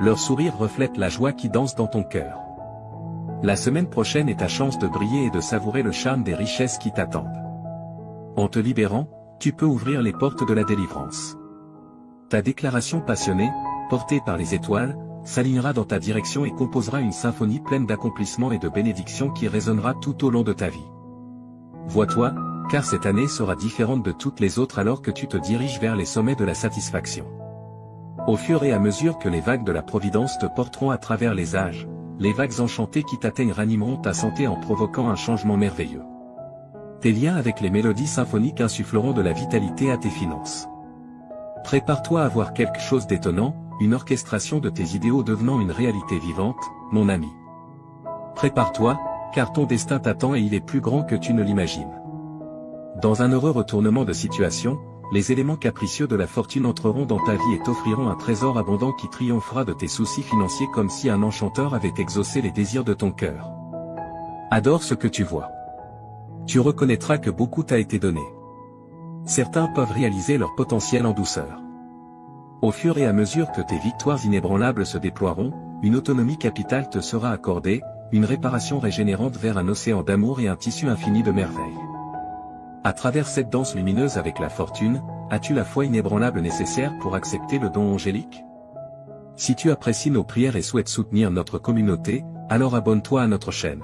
Leur sourire reflète la joie qui danse dans ton cœur. La semaine prochaine est ta chance de briller et de savourer le charme des richesses qui t'attendent. En te libérant, tu peux ouvrir les portes de la délivrance. Ta déclaration passionnée, porté par les étoiles, s'alignera dans ta direction et composera une symphonie pleine d'accomplissements et de bénédictions qui résonnera tout au long de ta vie. Vois-toi, car cette année sera différente de toutes les autres alors que tu te diriges vers les sommets de la satisfaction. Au fur et à mesure que les vagues de la Providence te porteront à travers les âges, les vagues enchantées qui t'atteignent ranimeront ta santé en provoquant un changement merveilleux. Tes liens avec les mélodies symphoniques insuffleront de la vitalité à tes finances. Prépare-toi à voir quelque chose d'étonnant, une orchestration de tes idéaux devenant une réalité vivante, mon ami. Prépare-toi, car ton destin t'attend et il est plus grand que tu ne l'imagines. Dans un heureux retournement de situation, les éléments capricieux de la fortune entreront dans ta vie et t'offriront un trésor abondant qui triomphera de tes soucis financiers comme si un enchanteur avait exaucé les désirs de ton cœur. Adore ce que tu vois. Tu reconnaîtras que beaucoup t'a été donné. Certains peuvent réaliser leur potentiel en douceur. Au fur et à mesure que tes victoires inébranlables se déploieront, une autonomie capitale te sera accordée, une réparation régénérante vers un océan d'amour et un tissu infini de merveilles. À travers cette danse lumineuse avec la fortune, as-tu la foi inébranlable nécessaire pour accepter le don angélique? Si tu apprécies nos prières et souhaites soutenir notre communauté, alors abonne-toi à notre chaîne.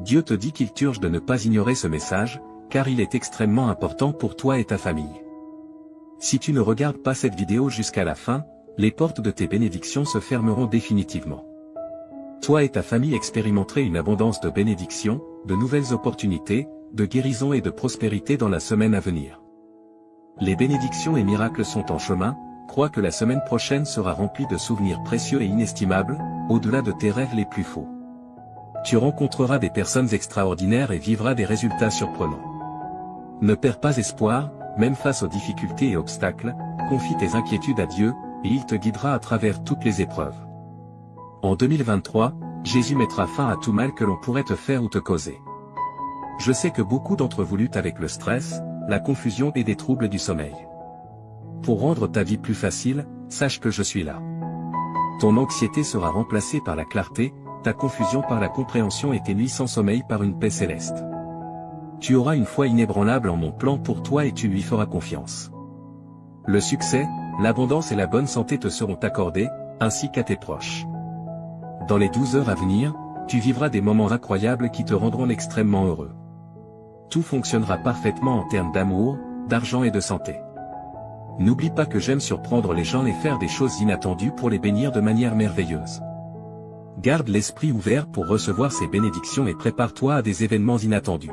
Dieu te dit qu'il t'urge de ne pas ignorer ce message, car il est extrêmement important pour toi et ta famille. Si tu ne regardes pas cette vidéo jusqu'à la fin, les portes de tes bénédictions se fermeront définitivement. Toi et ta famille expérimenterez une abondance de bénédictions, de nouvelles opportunités, de guérison et de prospérité dans la semaine à venir. Les bénédictions et miracles sont en chemin, crois que la semaine prochaine sera remplie de souvenirs précieux et inestimables, au-delà de tes rêves les plus faux. Tu rencontreras des personnes extraordinaires et vivras des résultats surprenants. Ne perds pas espoir, même face aux difficultés et obstacles, confie tes inquiétudes à Dieu, et il te guidera à travers toutes les épreuves. En 2023, Jésus mettra fin à tout mal que l'on pourrait te faire ou te causer. Je sais que beaucoup d'entre vous luttent avec le stress, la confusion et des troubles du sommeil. Pour rendre ta vie plus facile, sache que je suis là. Ton anxiété sera remplacée par la clarté, ta confusion par la compréhension et tes nuits sans sommeil par une paix céleste. Tu auras une foi inébranlable en mon plan pour toi et tu lui feras confiance. Le succès, l'abondance et la bonne santé te seront accordés, ainsi qu'à tes proches. Dans les 12 heures à venir, tu vivras des moments incroyables qui te rendront extrêmement heureux. Tout fonctionnera parfaitement en termes d'amour, d'argent et de santé. N'oublie pas que j'aime surprendre les gens et faire des choses inattendues pour les bénir de manière merveilleuse. Garde l'esprit ouvert pour recevoir ces bénédictions et prépare-toi à des événements inattendus.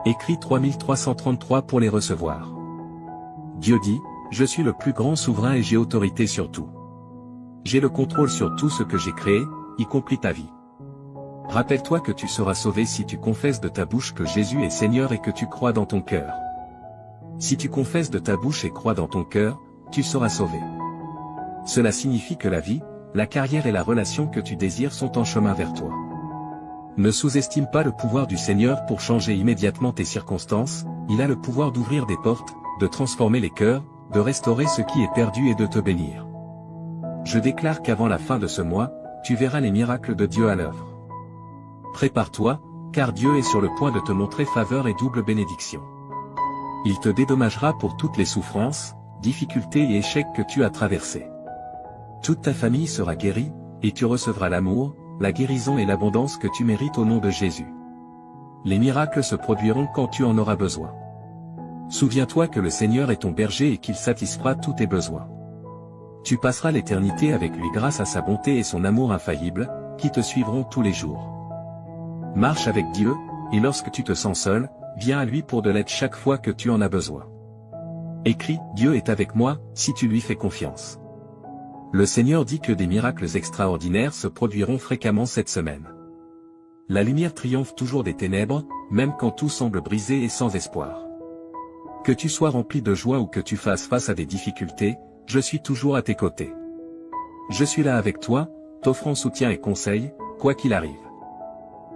Écris 3333 pour les recevoir. Dieu dit, je suis le plus grand souverain et j'ai autorité sur tout. J'ai le contrôle sur tout ce que j'ai créé, y compris ta vie. Rappelle-toi que tu seras sauvé si tu confesses de ta bouche que Jésus est Seigneur et que tu crois dans ton cœur. Si tu confesses de ta bouche et crois dans ton cœur, tu seras sauvé. Cela signifie que la vie, la carrière et la relation que tu désires sont en chemin vers toi. Ne sous-estime pas le pouvoir du Seigneur pour changer immédiatement tes circonstances, il a le pouvoir d'ouvrir des portes, de transformer les cœurs, de restaurer ce qui est perdu et de te bénir. Je déclare qu'avant la fin de ce mois, tu verras les miracles de Dieu à l'œuvre. Prépare-toi, car Dieu est sur le point de te montrer faveur et double bénédiction. Il te dédommagera pour toutes les souffrances, difficultés et échecs que tu as traversés. Toute ta famille sera guérie, et tu recevras l'amour, la guérison et l'abondance que tu mérites au nom de Jésus. Les miracles se produiront quand tu en auras besoin. Souviens-toi que le Seigneur est ton berger et qu'il satisfera tous tes besoins. Tu passeras l'éternité avec lui grâce à sa bonté et son amour infaillible, qui te suivront tous les jours. Marche avec Dieu, et lorsque tu te sens seul, viens à lui pour de l'aide chaque fois que tu en as besoin. Écris, Dieu est avec moi, si tu lui fais confiance. Le Seigneur dit que des miracles extraordinaires se produiront fréquemment cette semaine. La lumière triomphe toujours des ténèbres, même quand tout semble brisé et sans espoir. Que tu sois rempli de joie ou que tu fasses face à des difficultés, je suis toujours à tes côtés. Je suis là avec toi, t'offrant soutien et conseil, quoi qu'il arrive.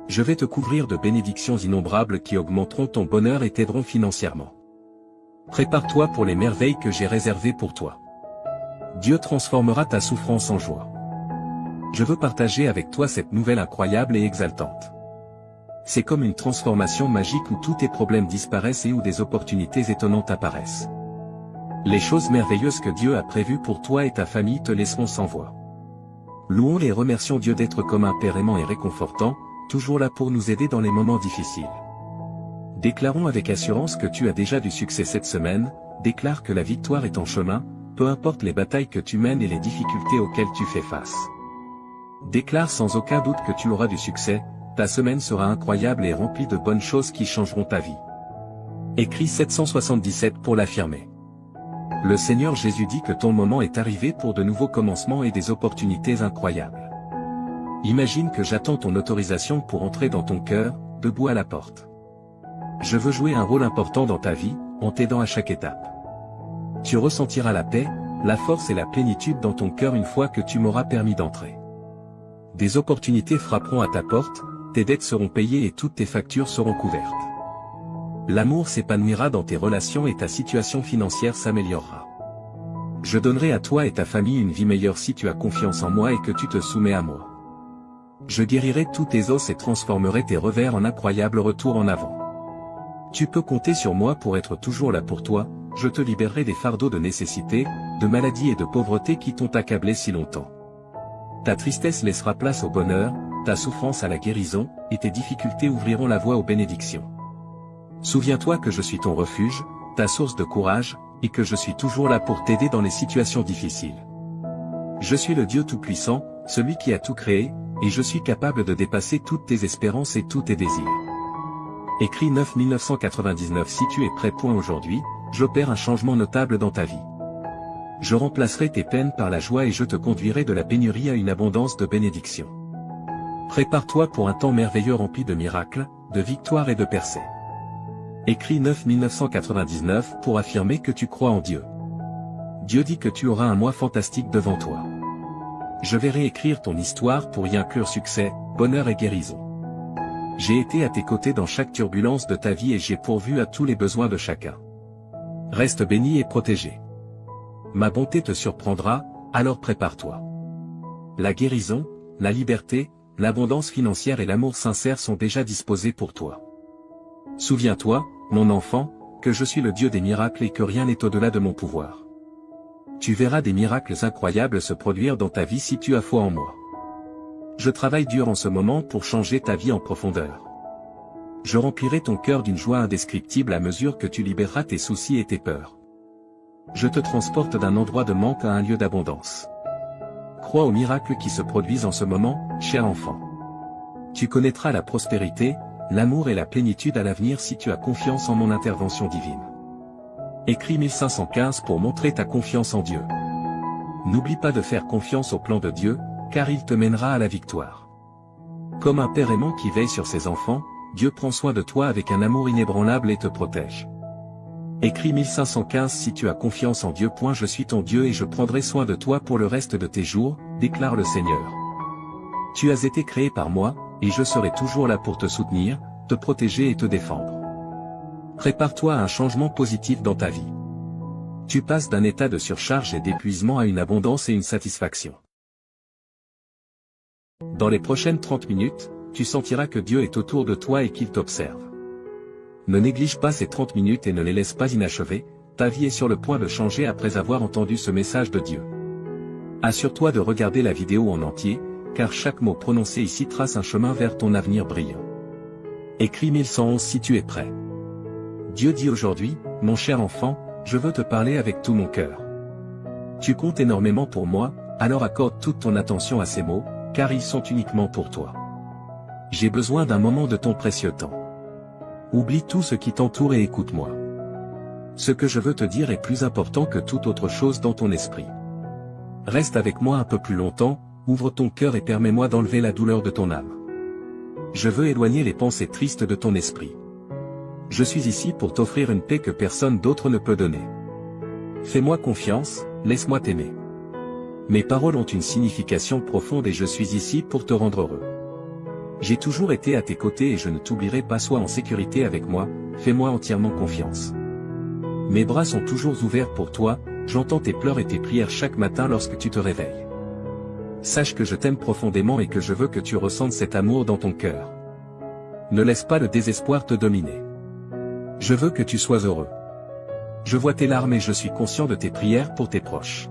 Je vais te couvrir de bénédictions innombrables qui augmenteront ton bonheur et t'aideront financièrement. Prépare-toi pour les merveilles que j'ai réservées pour toi. Dieu transformera ta souffrance en joie. Je veux partager avec toi cette nouvelle incroyable et exaltante. C'est comme une transformation magique où tous tes problèmes disparaissent et où des opportunités étonnantes apparaissent. Les choses merveilleuses que Dieu a prévues pour toi et ta famille te laisseront sans voix. Louons et remercions Dieu d'être comme un Père aimant et réconfortant, toujours là pour nous aider dans les moments difficiles. Déclarons avec assurance que tu as déjà du succès cette semaine, déclare que la victoire est en chemin, peu importe les batailles que tu mènes et les difficultés auxquelles tu fais face. Déclare sans aucun doute que tu auras du succès, ta semaine sera incroyable et remplie de bonnes choses qui changeront ta vie. Écrit 777 pour l'affirmer. Le Seigneur Jésus dit que ton moment est arrivé pour de nouveaux commencements et des opportunités incroyables. Imagine que j'attends ton autorisation pour entrer dans ton cœur, debout à la porte. Je veux jouer un rôle important dans ta vie, en t'aidant à chaque étape. Tu ressentiras la paix, la force et la plénitude dans ton cœur une fois que tu m'auras permis d'entrer. Des opportunités frapperont à ta porte, tes dettes seront payées et toutes tes factures seront couvertes. L'amour s'épanouira dans tes relations et ta situation financière s'améliorera. Je donnerai à toi et ta famille une vie meilleure si tu as confiance en moi et que tu te soumets à moi. Je guérirai tous tes os et transformerai tes revers en incroyables retours en avant. Tu peux compter sur moi pour être toujours là pour toi, je te libérerai des fardeaux de nécessité, de maladie et de pauvreté qui t'ont accablé si longtemps. Ta tristesse laissera place au bonheur, ta souffrance à la guérison, et tes difficultés ouvriront la voie aux bénédictions. Souviens-toi que je suis ton refuge, ta source de courage, et que je suis toujours là pour t'aider dans les situations difficiles. Je suis le Dieu Tout-Puissant, celui qui a tout créé, et je suis capable de dépasser toutes tes espérances et tous tes désirs. Écrit 9-1999. Si tu es prêt. Aujourd'hui, j'opère un changement notable dans ta vie. Je remplacerai tes peines par la joie et je te conduirai de la pénurie à une abondance de bénédictions. Prépare-toi pour un temps merveilleux rempli de miracles, de victoires et de percées. Écrit 9-1999 pour affirmer que tu crois en Dieu. Dieu dit que tu auras un mois fantastique devant toi. Je vais réécrire ton histoire pour y inclure succès, bonheur et guérison. J'ai été à tes côtés dans chaque turbulence de ta vie et j'ai pourvu à tous les besoins de chacun. Reste béni et protégé. Ma bonté te surprendra, alors prépare-toi. La guérison, la liberté, l'abondance financière et l'amour sincère sont déjà disposés pour toi. Souviens-toi, mon enfant, que je suis le Dieu des miracles et que rien n'est au-delà de mon pouvoir. Tu verras des miracles incroyables se produire dans ta vie si tu as foi en moi. Je travaille dur en ce moment pour changer ta vie en profondeur. Je remplirai ton cœur d'une joie indescriptible à mesure que tu libéreras tes soucis et tes peurs. Je te transporte d'un endroit de manque à un lieu d'abondance. Crois aux miracles qui se produisent en ce moment, cher enfant. Tu connaîtras la prospérité, l'amour et la plénitude à l'avenir si tu as confiance en mon intervention divine. Écrit 1515 pour montrer ta confiance en Dieu. N'oublie pas de faire confiance au plan de Dieu, car il te mènera à la victoire. Comme un père aimant qui veille sur ses enfants, Dieu prend soin de toi avec un amour inébranlable et te protège. Écrit 1515 Si tu as confiance en Dieu. Je suis ton Dieu et je prendrai soin de toi pour le reste de tes jours, déclare le Seigneur. Tu as été créé par moi, et je serai toujours là pour te soutenir, te protéger et te défendre. Prépare-toi à un changement positif dans ta vie. Tu passes d'un état de surcharge et d'épuisement à une abondance et une satisfaction. Dans les prochaines 30 minutes, tu sentiras que Dieu est autour de toi et qu'il t'observe. Ne néglige pas ces 30 minutes et ne les laisse pas inachevées, ta vie est sur le point de changer après avoir entendu ce message de Dieu. Assure-toi de regarder la vidéo en entier, car chaque mot prononcé ici trace un chemin vers ton avenir brillant. Écrit 1111 Si tu es prêt. Dieu dit aujourd'hui, mon cher enfant, je veux te parler avec tout mon cœur. Tu comptes énormément pour moi, alors accorde toute ton attention à ces mots, car ils sont uniquement pour toi. J'ai besoin d'un moment de ton précieux temps. Oublie tout ce qui t'entoure et écoute-moi. Ce que je veux te dire est plus important que toute autre chose dans ton esprit. Reste avec moi un peu plus longtemps, ouvre ton cœur et permets-moi d'enlever la douleur de ton âme. Je veux éloigner les pensées tristes de ton esprit. Je suis ici pour t'offrir une paix que personne d'autre ne peut donner. Fais-moi confiance, laisse-moi t'aimer. Mes paroles ont une signification profonde et je suis ici pour te rendre heureux. J'ai toujours été à tes côtés et je ne t'oublierai pas. Sois en sécurité avec moi, fais-moi entièrement confiance. Mes bras sont toujours ouverts pour toi, j'entends tes pleurs et tes prières chaque matin lorsque tu te réveilles. Sache que je t'aime profondément et que je veux que tu ressentes cet amour dans ton cœur. Ne laisse pas le désespoir te dominer. Je veux que tu sois heureux. Je vois tes larmes et je suis conscient de tes prières pour tes proches.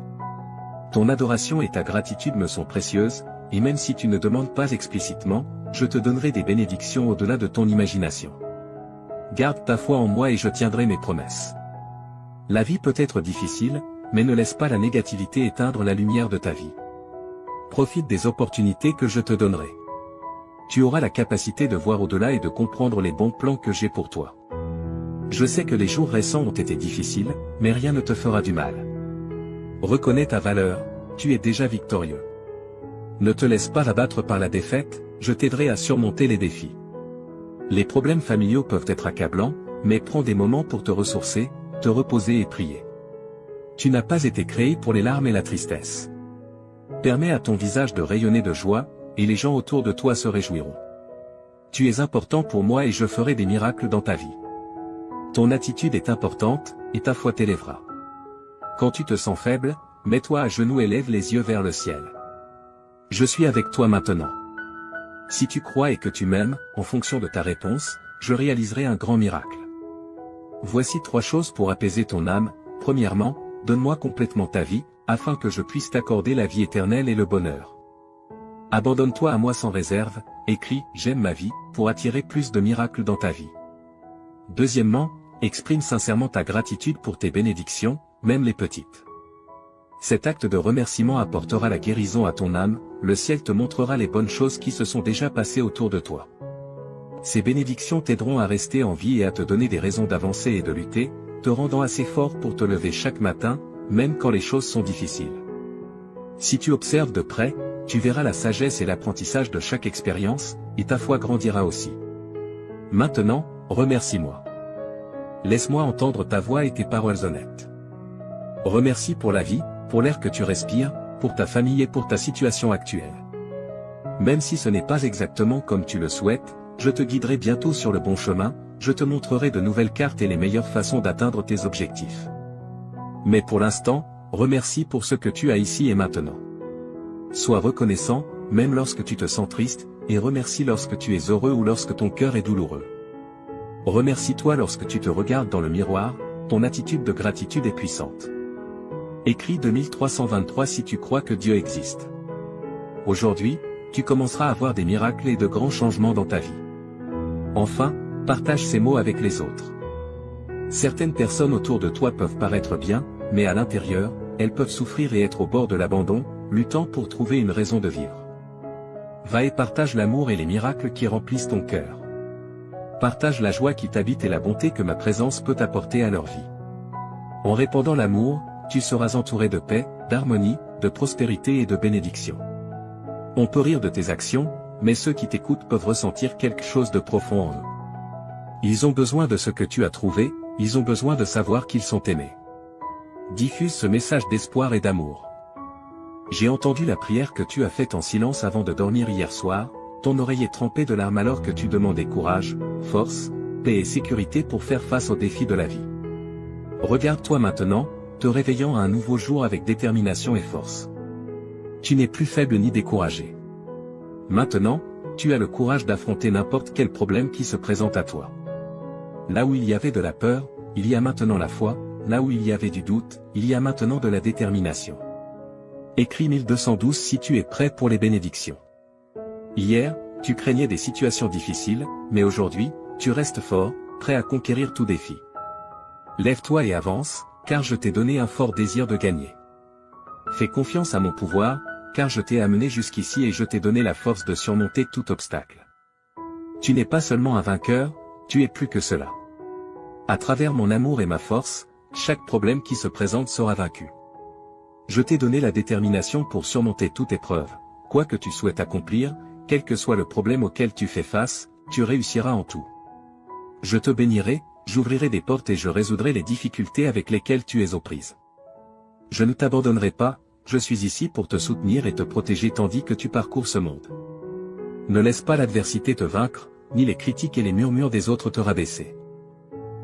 Ton adoration et ta gratitude me sont précieuses, et même si tu ne demandes pas explicitement, je te donnerai des bénédictions au-delà de ton imagination. Garde ta foi en moi et je tiendrai mes promesses. La vie peut être difficile, mais ne laisse pas la négativité éteindre la lumière de ta vie. Profite des opportunités que je te donnerai. Tu auras la capacité de voir au-delà et de comprendre les bons plans que j'ai pour toi. Je sais que les jours récents ont été difficiles, mais rien ne te fera du mal. Reconnais ta valeur, tu es déjà victorieux. Ne te laisse pas abattre par la défaite, je t'aiderai à surmonter les défis. Les problèmes familiaux peuvent être accablants, mais prends des moments pour te ressourcer, te reposer et prier. Tu n'as pas été créé pour les larmes et la tristesse. Permets à ton visage de rayonner de joie, et les gens autour de toi se réjouiront. Tu es important pour moi et je ferai des miracles dans ta vie. Ton attitude est importante, et ta foi t'élèvera. Quand tu te sens faible, mets-toi à genoux et lève les yeux vers le ciel. Je suis avec toi maintenant. Si tu crois et que tu m'aimes, en fonction de ta réponse, je réaliserai un grand miracle. Voici 3 choses pour apaiser ton âme. Premièrement, donne-moi complètement ta vie, afin que je puisse t'accorder la vie éternelle et le bonheur. Abandonne-toi à moi sans réserve, et crie « J'aime ma vie » pour attirer plus de miracles dans ta vie. Deuxièmement, exprime sincèrement ta gratitude pour tes bénédictions, même les petites. Cet acte de remerciement apportera la guérison à ton âme, le ciel te montrera les bonnes choses qui se sont déjà passées autour de toi. Ces bénédictions t'aideront à rester en vie et à te donner des raisons d'avancer et de lutter, te rendant assez fort pour te lever chaque matin, même quand les choses sont difficiles. Si tu observes de près, tu verras la sagesse et l'apprentissage de chaque expérience, et ta foi grandira aussi. Maintenant, remercie-moi. Laisse-moi entendre ta voix et tes paroles honnêtes. Remercie pour la vie, pour l'air que tu respires, pour ta famille et pour ta situation actuelle. Même si ce n'est pas exactement comme tu le souhaites, je te guiderai bientôt sur le bon chemin, je te montrerai de nouvelles cartes et les meilleures façons d'atteindre tes objectifs. Mais pour l'instant, remercie pour ce que tu as ici et maintenant. Sois reconnaissant, même lorsque tu te sens triste, et remercie lorsque tu es heureux ou lorsque ton cœur est douloureux. Remercie-toi lorsque tu te regardes dans le miroir, ton attitude de gratitude est puissante. Écris 2323 si tu crois que Dieu existe. Aujourd'hui, tu commenceras à voir des miracles et de grands changements dans ta vie. Enfin, partage ces mots avec les autres. Certaines personnes autour de toi peuvent paraître bien, mais à l'intérieur, elles peuvent souffrir et être au bord de l'abandon, luttant pour trouver une raison de vivre. Va et partage l'amour et les miracles qui remplissent ton cœur. Partage la joie qui t'habite et la bonté que ma présence peut apporter à leur vie. En répandant l'amour, tu seras entouré de paix, d'harmonie, de prospérité et de bénédiction. On peut rire de tes actions, mais ceux qui t'écoutent peuvent ressentir quelque chose de profond en eux. Ils ont besoin de ce que tu as trouvé, ils ont besoin de savoir qu'ils sont aimés. Diffuse ce message d'espoir et d'amour. J'ai entendu la prière que tu as faite en silence avant de dormir hier soir, ton oreille trempée de larmes alors que tu demandais courage, force, paix et sécurité pour faire face aux défis de la vie. Regarde-toi maintenant, te réveillant à un nouveau jour avec détermination et force. Tu n'es plus faible ni découragé. Maintenant, tu as le courage d'affronter n'importe quel problème qui se présente à toi. Là où il y avait de la peur, il y a maintenant la foi, là où il y avait du doute, il y a maintenant de la détermination. Écris 1212 si tu es prêt pour les bénédictions. Hier, tu craignais des situations difficiles, mais aujourd'hui, tu restes fort, prêt à conquérir tout défi. Lève-toi et avance, car je t'ai donné un fort désir de gagner. Fais confiance à mon pouvoir, car je t'ai amené jusqu'ici et je t'ai donné la force de surmonter tout obstacle. Tu n'es pas seulement un vainqueur, tu es plus que cela. À travers mon amour et ma force, chaque problème qui se présente sera vaincu. Je t'ai donné la détermination pour surmonter toute épreuve, quoi que tu souhaites accomplir, quel que soit le problème auquel tu fais face, tu réussiras en tout. Je te bénirai, j'ouvrirai des portes et je résoudrai les difficultés avec lesquelles tu es aux prises. Je ne t'abandonnerai pas, je suis ici pour te soutenir et te protéger tandis que tu parcours ce monde. Ne laisse pas l'adversité te vaincre, ni les critiques et les murmures des autres te rabaisser.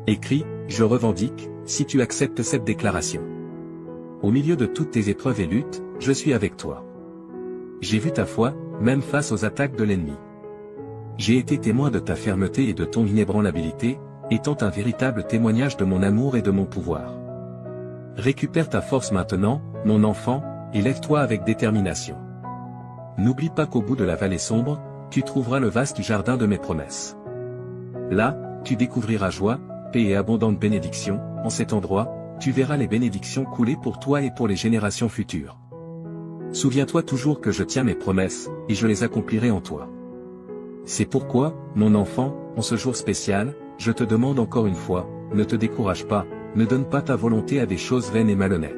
Écris, je revendique, si tu acceptes cette déclaration. Au milieu de toutes tes épreuves et luttes, je suis avec toi. J'ai vu ta foi, même face aux attaques de l'ennemi. J'ai été témoin de ta fermeté et de ton inébranlabilité, étant un véritable témoignage de mon amour et de mon pouvoir. Récupère ta force maintenant, mon enfant, et lève-toi avec détermination. N'oublie pas qu'au bout de la vallée sombre, tu trouveras le vaste jardin de mes promesses. Là, tu découvriras joie, paix et abondante bénédiction. En cet endroit, tu verras les bénédictions couler pour toi et pour les générations futures. Souviens-toi toujours que je tiens mes promesses, et je les accomplirai en toi. C'est pourquoi, mon enfant, en ce jour spécial, je te demande encore une fois, ne te décourage pas, ne donne pas ta volonté à des choses vaines et malhonnêtes.